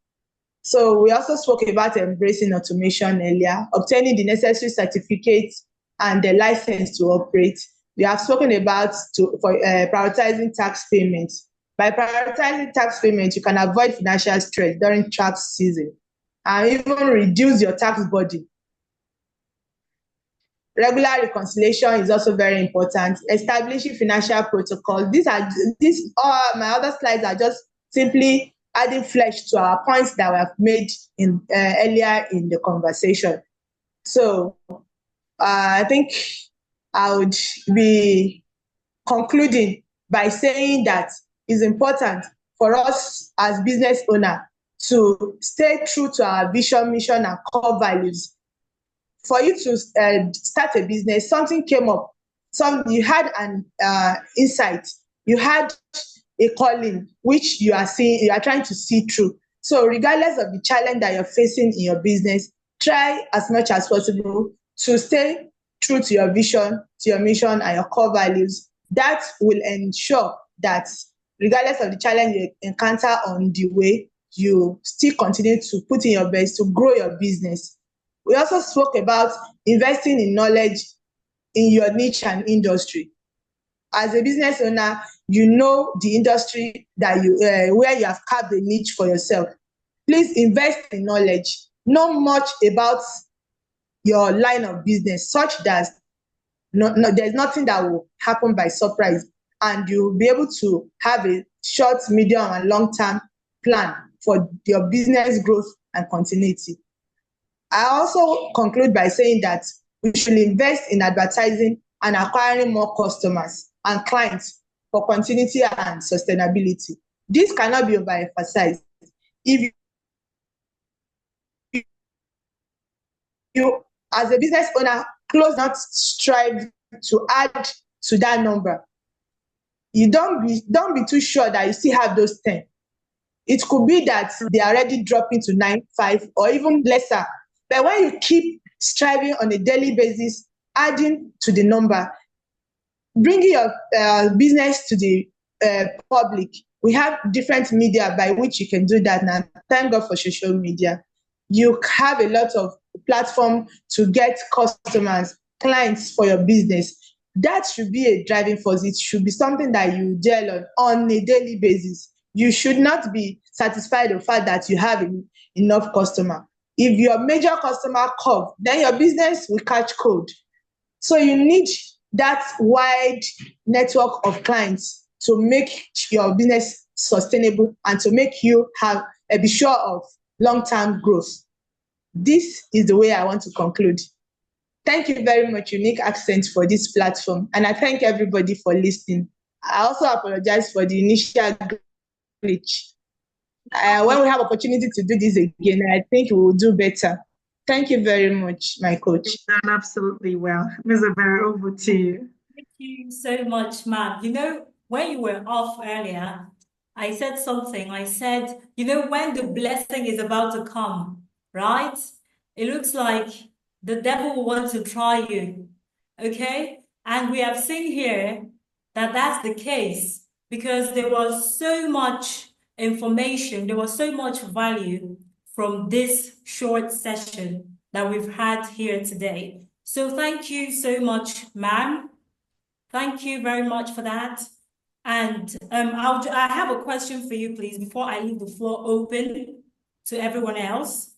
So we also spoke about embracing automation earlier, obtaining the necessary certificates and the license to operate. We have spoken about prioritizing tax payments. By prioritizing tax payments, you can avoid financial stress during tax season. and even reduce your tax burden. Regular reconciliation is also very important. Establishing financial protocols. These all my other slides are just simply adding flesh to our points that we have made in earlier in the conversation. So I think I would be concluding by saying that it's important for us as business owner to stay true to our vision, mission, and core values. For you to start a business, something came up, you had an insight, you had a calling which you are trying to see through. So regardless of the challenge that you're facing in your business, try as much as possible to stay true to your vision, to your mission, and your core values. That will ensure that regardless of the challenge you encounter on the way, you still continue to put in your best to grow your business. We also spoke about investing in knowledge in your niche and industry. As a business owner, you know the industry that where you have carved a niche for yourself. Please invest in knowledge. Know much about your line of business, such that there's nothing that will happen by surprise, and you'll be able to have a short, medium, and long-term plan for your business growth and continuity. I also conclude by saying that we should invest in advertising and acquiring more customers and clients for continuity and sustainability. This cannot be overemphasized. If you, as a business owner, not strive to add to that number, you don't be too sure that you still have those 10. It could be that they are already dropping to 9, 5, or even lesser. But when you keep striving on a daily basis, adding to the number, bringing your business to the public, we have different media by which you can do that now. Thank God for social media. You have a lot of platform to get customers, clients for your business. That should be a driving force. It should be something that you dwell on a daily basis. You should not be satisfied with the fact that you have enough customer. If your major customer curve, then your business will catch cold. So you need that wide network of clients to make your business sustainable and to make you be sure of long-term growth. This is the way I want to conclude. Thank you very much, Unique Accent, for this platform. And I thank everybody for listening. I also apologize for the initial glitch. When we have opportunity to do this again, I think we will do better. Thank you very much, my coach. You've done absolutely well. Ms. Ebere, over to you. Thank you so much, ma'am. You know, when you were off earlier, I said something. I said, you know, when the blessing is about to come, right? It looks like the devil will want to try you, okay? And we have seen here that that's the case, because there was so much information, there was so much value from this short session that we've had here today. So thank you so much, ma'am. Thank you very much for that. And I have a question for you, please, before I leave the floor open to everyone else.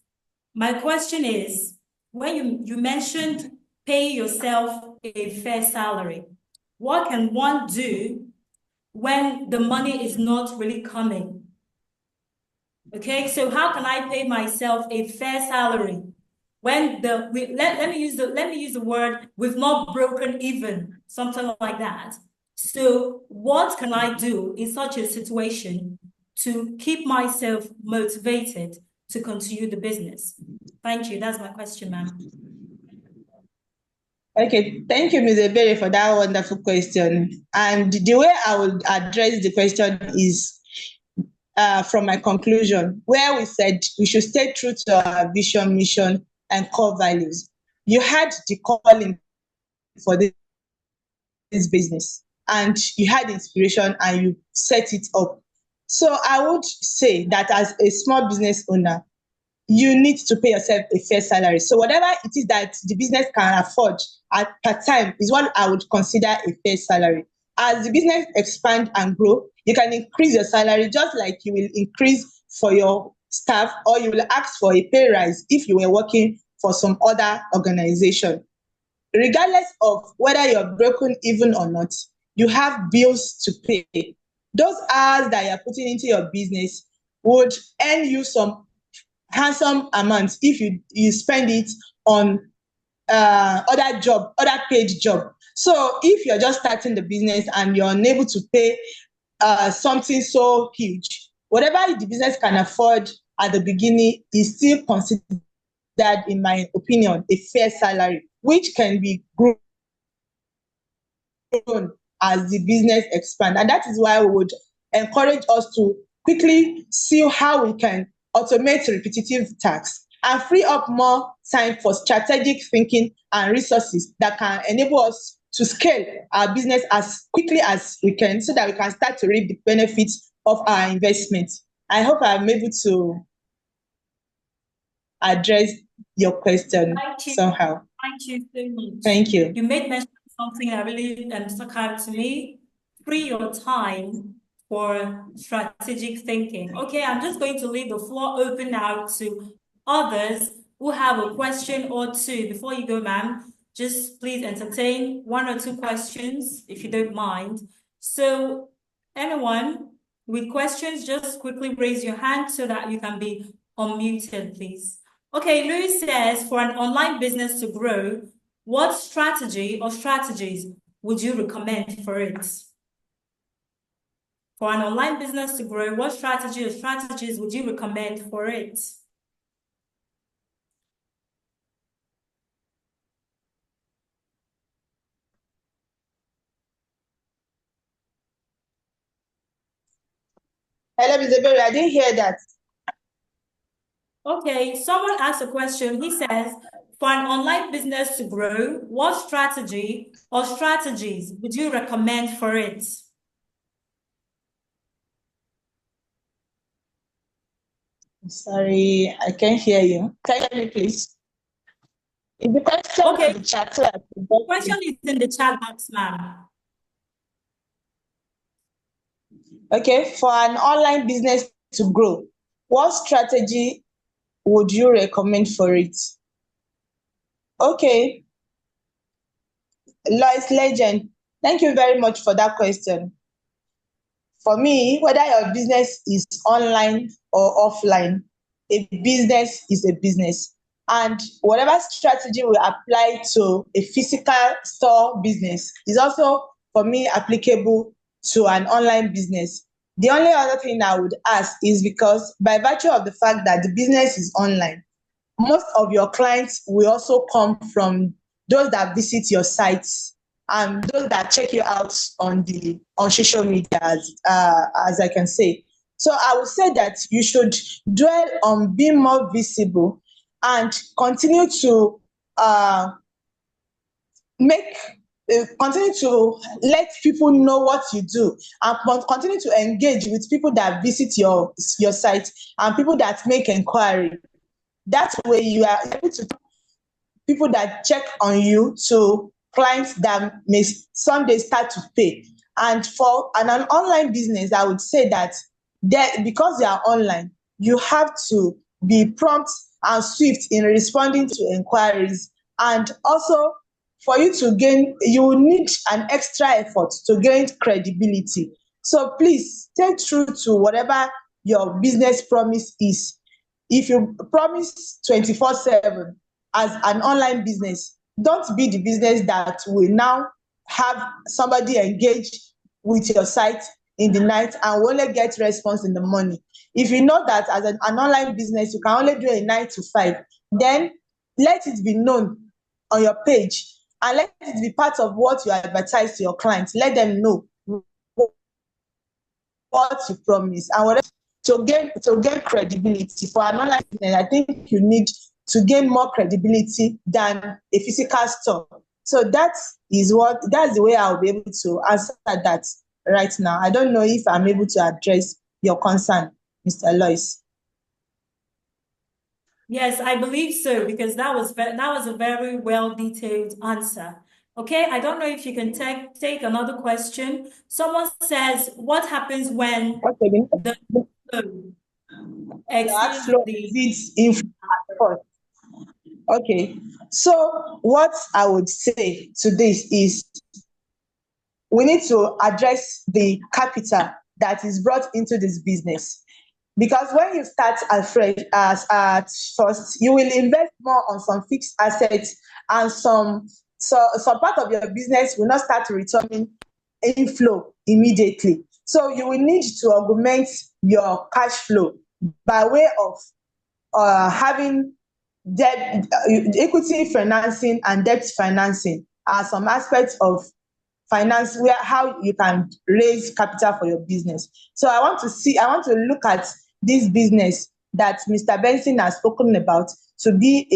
My question is, when you mentioned pay yourself a fair salary, what can one do when the money is not really coming? Okay, so how can I pay myself a fair salary when let me use the word, we've not broken even, something like that. So what can I do in such a situation to keep myself motivated to continue the business? Thank you. That's my question, ma'am. Okay, thank you, Ms. Ebere, for that wonderful question. And the way I would address the question is from my conclusion, where we said we should stay true to our vision, mission, and core values. You had the calling for this business, and you had inspiration, and you set it up. So I would say that as a small business owner, you need to pay yourself a fair salary. So whatever it is that the business can afford per time is what I would consider a fair salary. As the business expands and grow, you can increase your salary just like you will increase for your staff, or you will ask for a pay rise if you were working for some other organization. Regardless of whether you're broken even or not, you have bills to pay. Those hours that you're putting into your business would earn you some handsome amounts if you spend it on other paid job. So if you're just starting the business and you're unable to pay something so huge, whatever the business can afford at the beginning is still considered, in my opinion, a fair salary, which can be grown as the business expands. And that is why we would encourage us to quickly see how we can automate repetitive tasks and free up more time for strategic thinking and resources that can enable us to scale our business as quickly as we can, so that we can start to reap the benefits of our investment. I hope I'm able to address your question somehow. Thank you so much. Thank you. You made mention of something that really stuck out to me. Free your time for strategic thinking. Okay, I'm just going to leave the floor open now to others who have a question or two. Before you go, ma'am, just please entertain 1 or 2 questions, if you don't mind. So anyone with questions, just quickly raise your hand so that you can be unmuted, please. Okay, Louis says, for an online business to grow, what strategy or strategies would you recommend for it? For an online business to grow, what strategy or strategies would you recommend for it? Hello, Mr. Berry, I didn't hear that. Okay, someone asked a question. He says, for an online business to grow, what strategy or strategies would you recommend for it? Sorry, I can't hear you. Can you hear me, please? Is the question Okay. on the chat? So The question is in the chat box, ma'am. Okay, for an online business to grow, what strategy would you recommend for it? Okay, Lois Legend, thank you very much for that question. For me, whether your business is online or offline, a business is a business. And whatever strategy we apply to a physical store business is also, for me, applicable to an online business. The only other thing I would ask is, because by virtue of the fact that the business is online, most of your clients will also come from those that visit your sites and those that check you out on social media, as I can say. So I would say that you should dwell on being more visible and continue to continue to let people know what you do, and continue to engage with people that visit your site and people that make inquiry. That way you are able to people that check on you to clients that may someday start to pay. And for an online business, I would say that because you are online, you have to be prompt and swift in responding to inquiries. And also, for you to gain, you will need an extra effort to gain credibility. So please stay true to whatever your business promise is. If you promise 24/7 as an online business, don't be the business that will now have somebody engage with your site in the night and will only get response in the morning. If you know that as an online business, you can only do a 9 to 5, then let it be known on your page and let it be part of what you advertise to your clients. Let them know what you promise and whatever to gain credibility. For an online business, I think you need to gain more credibility than a physical store. So that's the way I'll be able to answer that right now. I don't know if I'm able to address your concern, Mr. Lois. Yes, I believe so, because that was a very well detailed answer. Okay, I don't know if you can take another question. Someone says, what happens when Cash exceeds flow the exceeds inflow. Okay. So what I would say to this is we need to address the capital that is brought into this business. Because when you start afresh as at first, you will invest more on some fixed assets and some part of your business will not start returning inflow immediately. So you will need to augment your cash flow by way of having debt, equity financing and debt financing are some aspects of finance where how you can raise capital for your business. So I want to look at this business that Mr. Benson has spoken about to be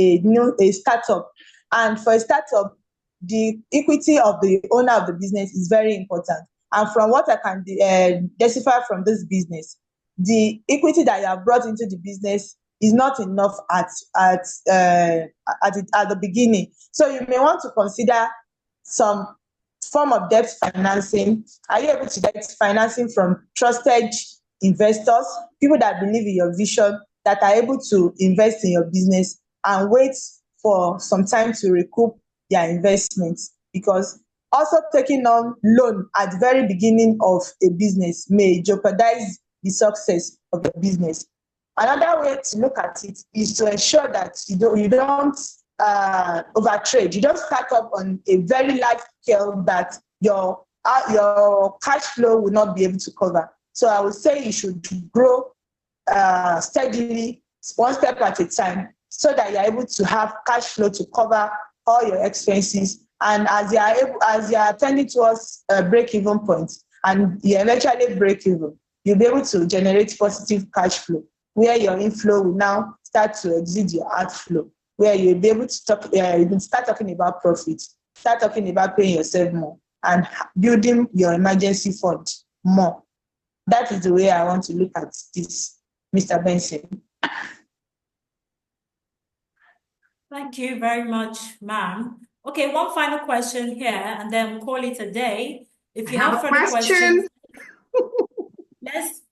a startup. And for a startup, the equity of the owner of the business is very important. And from what I can decipher from this business, the equity that you have brought into the business is not enough at the beginning. So you may want to consider some form of debt financing. Are you able to get financing from trusted investors, people that believe in your vision, that are able to invest in your business and wait for some time to recoup their investments? Because also taking on loan at the very beginning of a business may jeopardize the success of the business. Another way to look at it is to ensure that you don't overtrade. You don't start up on a very large scale that your cash flow will not be able to cover. So I would say you should grow steadily, one step at a time, so that you're able to have cash flow to cover all your expenses. And as you are tending towards a break-even point, and you eventually break even, you'll be able to generate positive cash flow, where your inflow will now start to exceed your outflow, where you'll be able to start talking about profits, start talking about paying yourself more, and building your emergency fund more. That is the way I want to look at this, Mr. Benson. Thank you very much, ma'am. Okay, one final question here, and then we'll call it a day. If you have further questions, let's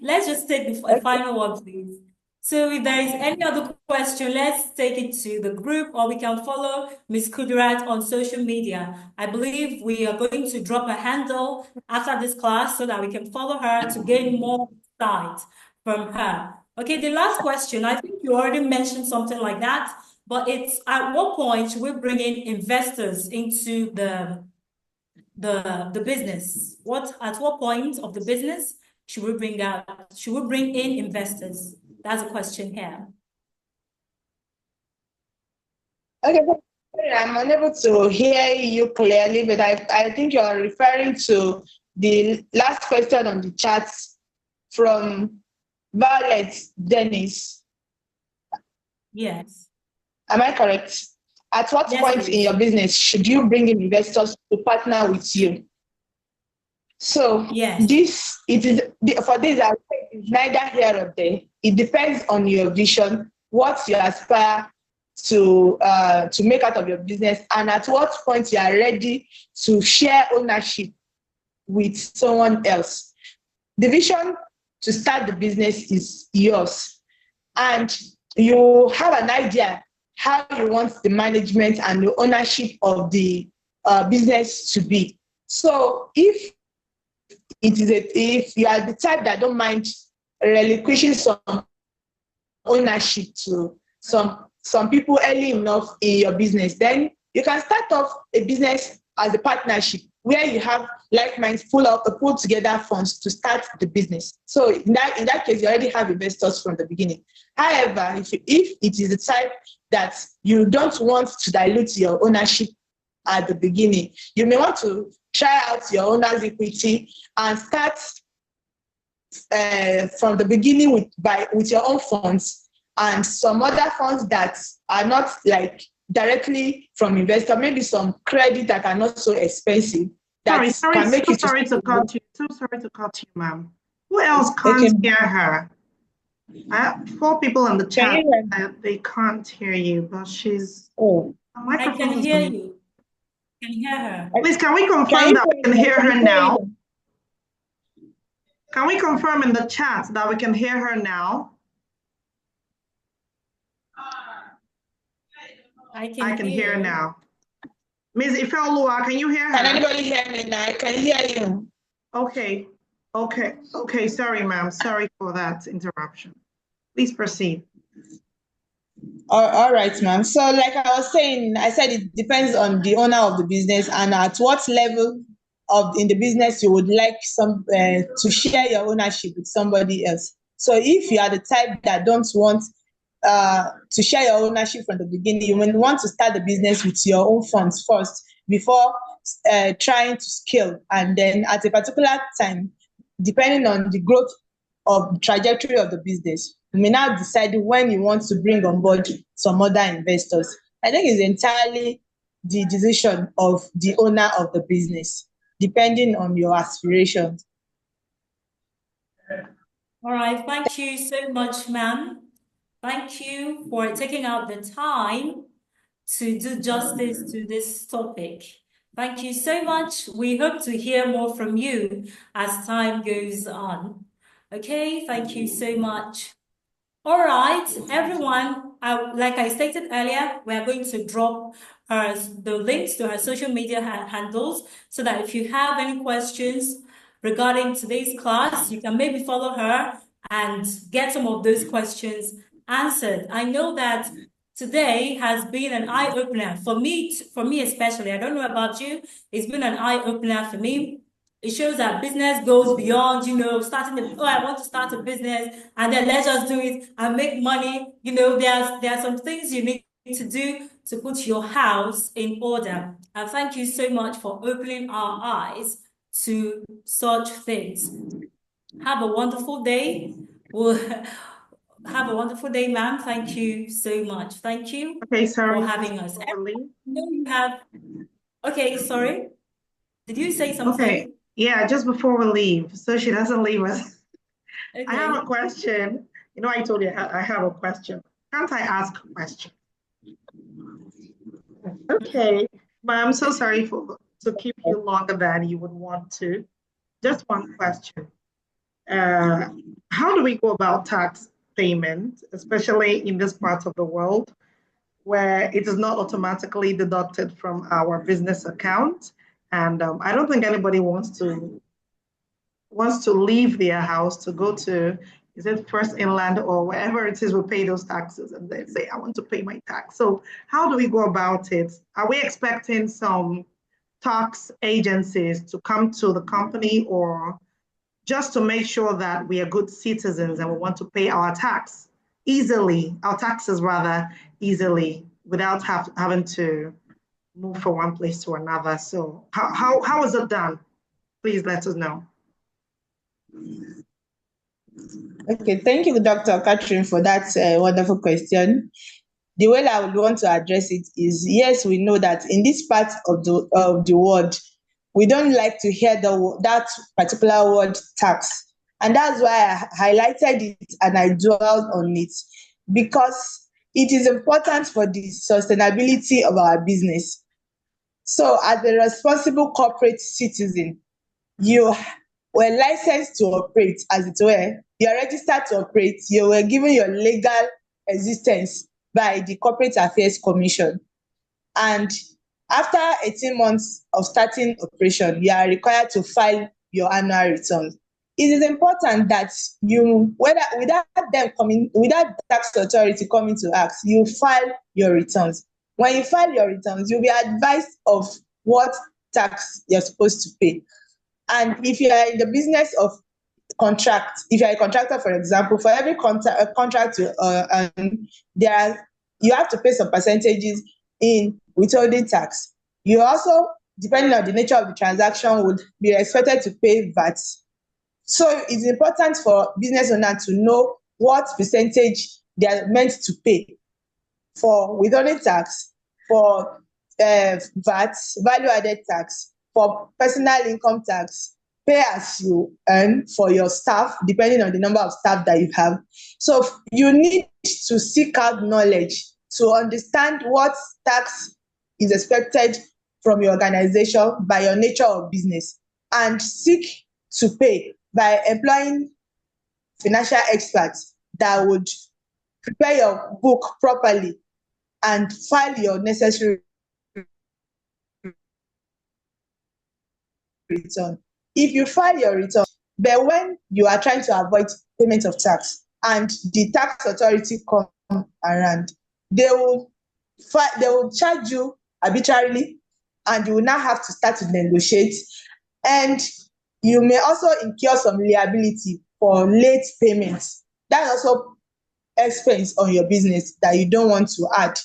let's just take a final one, please. So if there is any other question, let's take it to the group, or we can follow Ms. Kudirat on social media. I believe we are going to drop a handle after this class so that we can follow her to gain more insight from her. Okay, the last question, I think you already mentioned something like that, but it's at what point should we bring in investors into the business? At what point of the business should we bring in investors? That's a question here. Okay, I'm unable to hear you clearly, but I think you're referring to the last question on the chat from Violet Dennis. Yes. Am I correct? At what point please. in your business should you bring in investors to partner with you? So yes. For this, I say it's neither here or there. It depends on your vision, what you aspire to make out of your business, and at what point you are ready to share ownership with someone else. The vision to start the business is yours, and you have an idea how you want the management and the ownership of the business to be. So if you are the type that don't mind relinquishing some ownership to some people early enough in your business, then you can start off a business as a partnership where you have like minds pull together funds to start the business. So in that case, you already have investors from the beginning. However, if it is the type that you don't want to dilute your ownership at the beginning, you may want to try out your owner's equity and start from the beginning with your own funds and some other funds that are not like directly from investor, maybe some credit that are not so expensive. Sorry to cut you, ma'am. Who else can't hear her? I have 4 people in the chat. They can't hear you, but she's. I can hear you. Can hear her. Please, can we confirm that we can hear her now? Can we confirm in the chat that we can hear her now? I I can hear hear now. Ms. Ifeoluwa, can you hear her? Can anybody hear me now? I can hear you. Okay. Sorry, ma'am. Sorry for that interruption. Please proceed. All right, ma'am. So, like I was saying, I said it depends on the owner of the business and at what level in the business you would like to share your ownership with somebody else. So, if you are the type that don't want to share your ownership from the beginning, you will want to start the business with your own funds first before trying to scale, and then at a particular time, depending on the growth of trajectory of the business, you may now decide when you want to bring on board some other investors. I think it's entirely the decision of the owner of the business, depending on your aspirations. All right, thank you so much, ma'am. Thank you for taking out the time to do justice to this topic. Thank you so much. We hope to hear more from you as time goes on. Okay, thank you so much. All right, everyone, like I stated earlier, we are going to drop the links to her social media handles so that if you have any questions regarding today's class, you can maybe follow her and get some of those questions answered. I know that today has been an eye-opener for me especially. I don't know about you. It's been an eye-opener for me. It shows that business goes beyond, I want to start a business and then let's just do it and make money. There are some things you need to do to put your house in order. And thank you so much for opening our eyes to such things. Have a wonderful day. Well, have a wonderful day, ma'am. Thank you so much. Thank you for having us. Okay, sorry. Did you say something? Okay. Yeah, just before we leave, so she doesn't leave us. Okay. I have a question. I told you I have a question. Can't I ask a question? Okay. But I'm so sorry to keep you longer than you would want to. Just one question. How do we go about tax payment, especially in this part of the world where it is not automatically deducted from our business account? And I don't think anybody wants to leave their house to go to, is it First Inland or wherever it is we pay those taxes and they say, I want to pay my tax. So how do we go about it? Are we expecting some tax agencies to come to the company, or just to make sure that we are good citizens and we want to pay our taxes rather easily without having to move from one place to another? So how is it done? Please let us know. Okay, thank you, Dr. Catherine, for that wonderful question. The way I would want to address it is, yes, we know that in this part of the world, we don't like to hear that particular word tax. And that's why I highlighted it and I dwelled on it, because it is important for the sustainability of our business. So as a responsible corporate citizen, you were licensed to operate, as it were. You are registered to operate. You were given your legal existence by the Corporate Affairs Commission. And after 18 months of starting operation, you are required to file your annual returns. It is important that without tax authority coming to ask, you file your returns. When you file your returns, you'll be advised of what tax you're supposed to pay. And if you are in the business of contract, if you are a contractor, for example, for every contract you have to pay some percentages in withholding tax. You also, depending on the nature of the transaction, would be expected to pay VAT. So it's important for business owners to know what percentage they are meant to pay for withholding tax, for VAT, value-added tax, for personal income tax, pay as you earn for your staff, depending on the number of staff that you have. So you need to seek out knowledge to understand what tax is expected from your organization by your nature of business, and seek to pay by employing financial experts that would prepare your book properly and file your necessary return. If you file your return, but when you are trying to avoid payment of tax and the tax authority come around, they will charge you arbitrarily, and you will now have to start to negotiate, and you may also incur some liability for late payments. That's also expense on your business that you don't want to add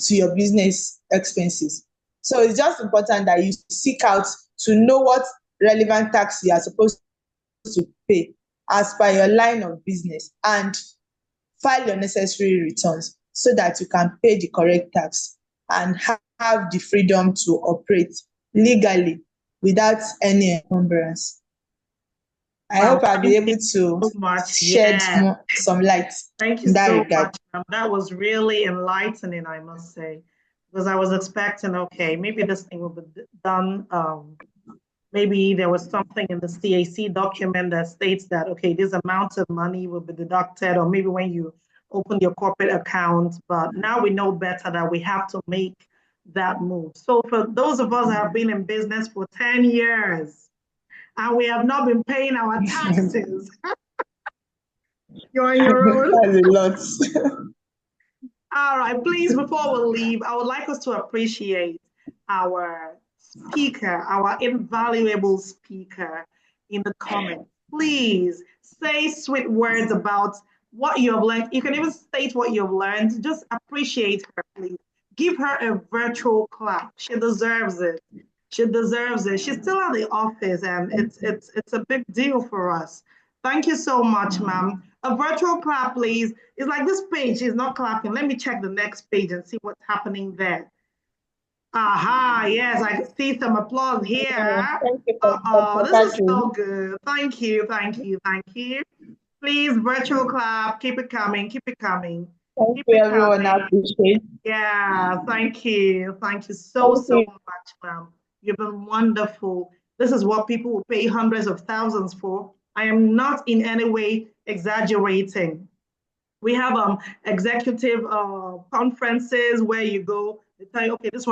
to your business expenses. So it's just important that you seek out to know what relevant tax you are supposed to pay as per your line of business, and file your necessary returns so that you can pay the correct tax and have the freedom to operate legally without any encumbrance. I hope I'll be able to so shed some light. Thank you so much. That was really enlightening, I must say, because I was expecting, okay, maybe this thing will be done. Maybe there was something in the CAC document that states that, okay, this amount of money will be deducted, or maybe when you open your corporate account. But now we know better that we have to make that move. So for those of us that have been in business for 10 years, and we have not been paying our taxes, you're on your own. That's a lot. All right, please, before we leave, I would like us to appreciate our speaker, our invaluable speaker in the comments. Please say sweet words about what you have learned. You can even state what you've learned. Just appreciate her, please. Give her a virtual clap. She deserves it. She deserves it. She's still at the office, and it's a big deal for us. Thank you so much, ma'am. A virtual clap, please. It's like this page is not clapping. Let me check the next page and see what's happening there. Aha, yes, I see some applause here. Oh, this is so good. Thank you, thank you, thank you. Please, virtual clap. Keep it coming, keep it coming. Thank you, everyone. I appreciate it. Yeah, thank you. Thank you so much, ma'am. You've been wonderful. This is what people will pay hundreds of thousands for. I am not in any way exaggerating. We have executive conferences where you go, they tell you, okay, this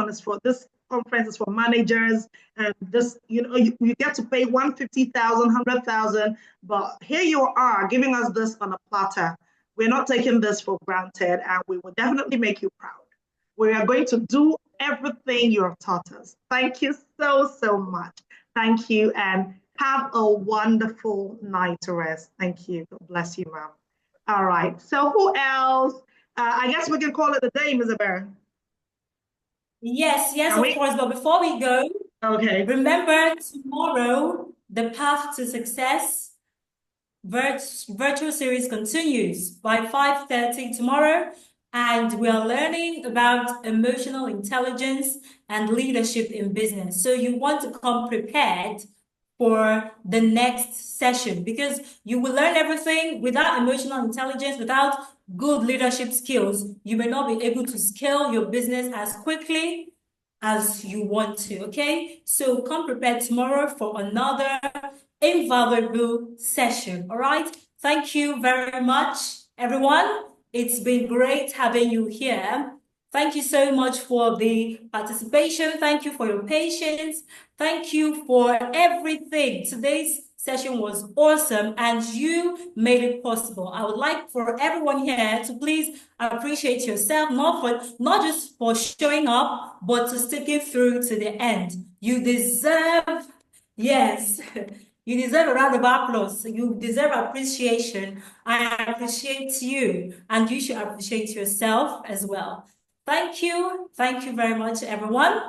conference is for managers, and this, you get to pay 150,000, 100,000, but here you are giving us this on a platter. We're not taking this for granted, and we will definitely make you proud. We are going to do everything you have taught us. Thank you so much. Thank you, and have a wonderful night to rest. Thank you. God bless you, ma'am. All right. So who else? I guess we can call it a day, Ms. Abera. Yes, of course. But before we go, okay, remember tomorrow, the path to success virtual series continues by 5:30 tomorrow. And we are learning about emotional intelligence and leadership in business. So you want to come prepared for the next session, because you will learn everything. Without emotional intelligence, without good leadership skills, you may not be able to scale your business as quickly as you want to, okay? So come prepared tomorrow for another invaluable session, all right? Thank you very much, everyone. It's been great having you here. Thank you so much for the participation. Thank you for your patience. Thank you for everything. Today's session was awesome, and you made it possible. I would like for everyone here to please appreciate yourself, not just for showing up, but to sticking through to the end. You deserve, yes, you deserve a round of applause. You deserve appreciation. I appreciate you, and you should appreciate yourself as well. Thank you. Thank you very much, everyone.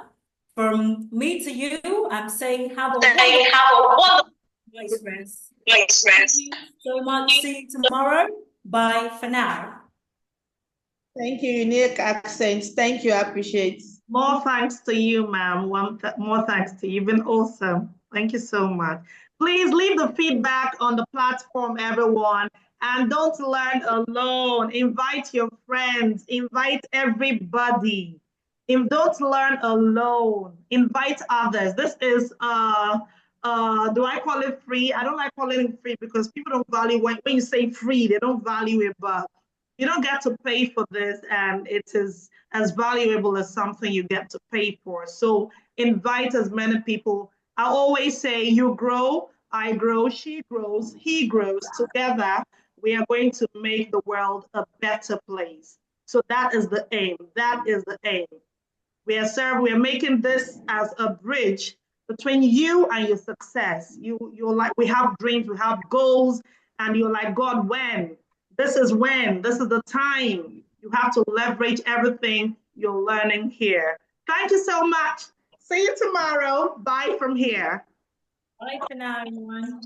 From me to you, I'm saying have a wonderful nice rest. Thank you so much. See you tomorrow. Bye for now. Thank you, unique accents. Thank you. I appreciate it. More thanks to you, ma'am. More thanks to you. You've been awesome. Thank you so much. Please leave the feedback on the platform, everyone. And don't learn alone. Invite your friends. Invite everybody. Don't learn alone. Invite others. This is a do I call it free? I don't like calling it free because people don't value when you say free, they don't value it, but you don't get to pay for this, and it is as valuable as something you get to pay for. So invite as many people. I always say you grow, I grow, she grows, he grows. Together, we are going to make the world a better place. So that is the aim. That is the aim. We are making this as a bridge between you and your success. You're like, we have dreams, we have goals, and you're like, God, when? This is when, this is the time. You have to leverage everything you're learning here. Thank you so much. See you tomorrow. Bye from here. Bye for now, everyone.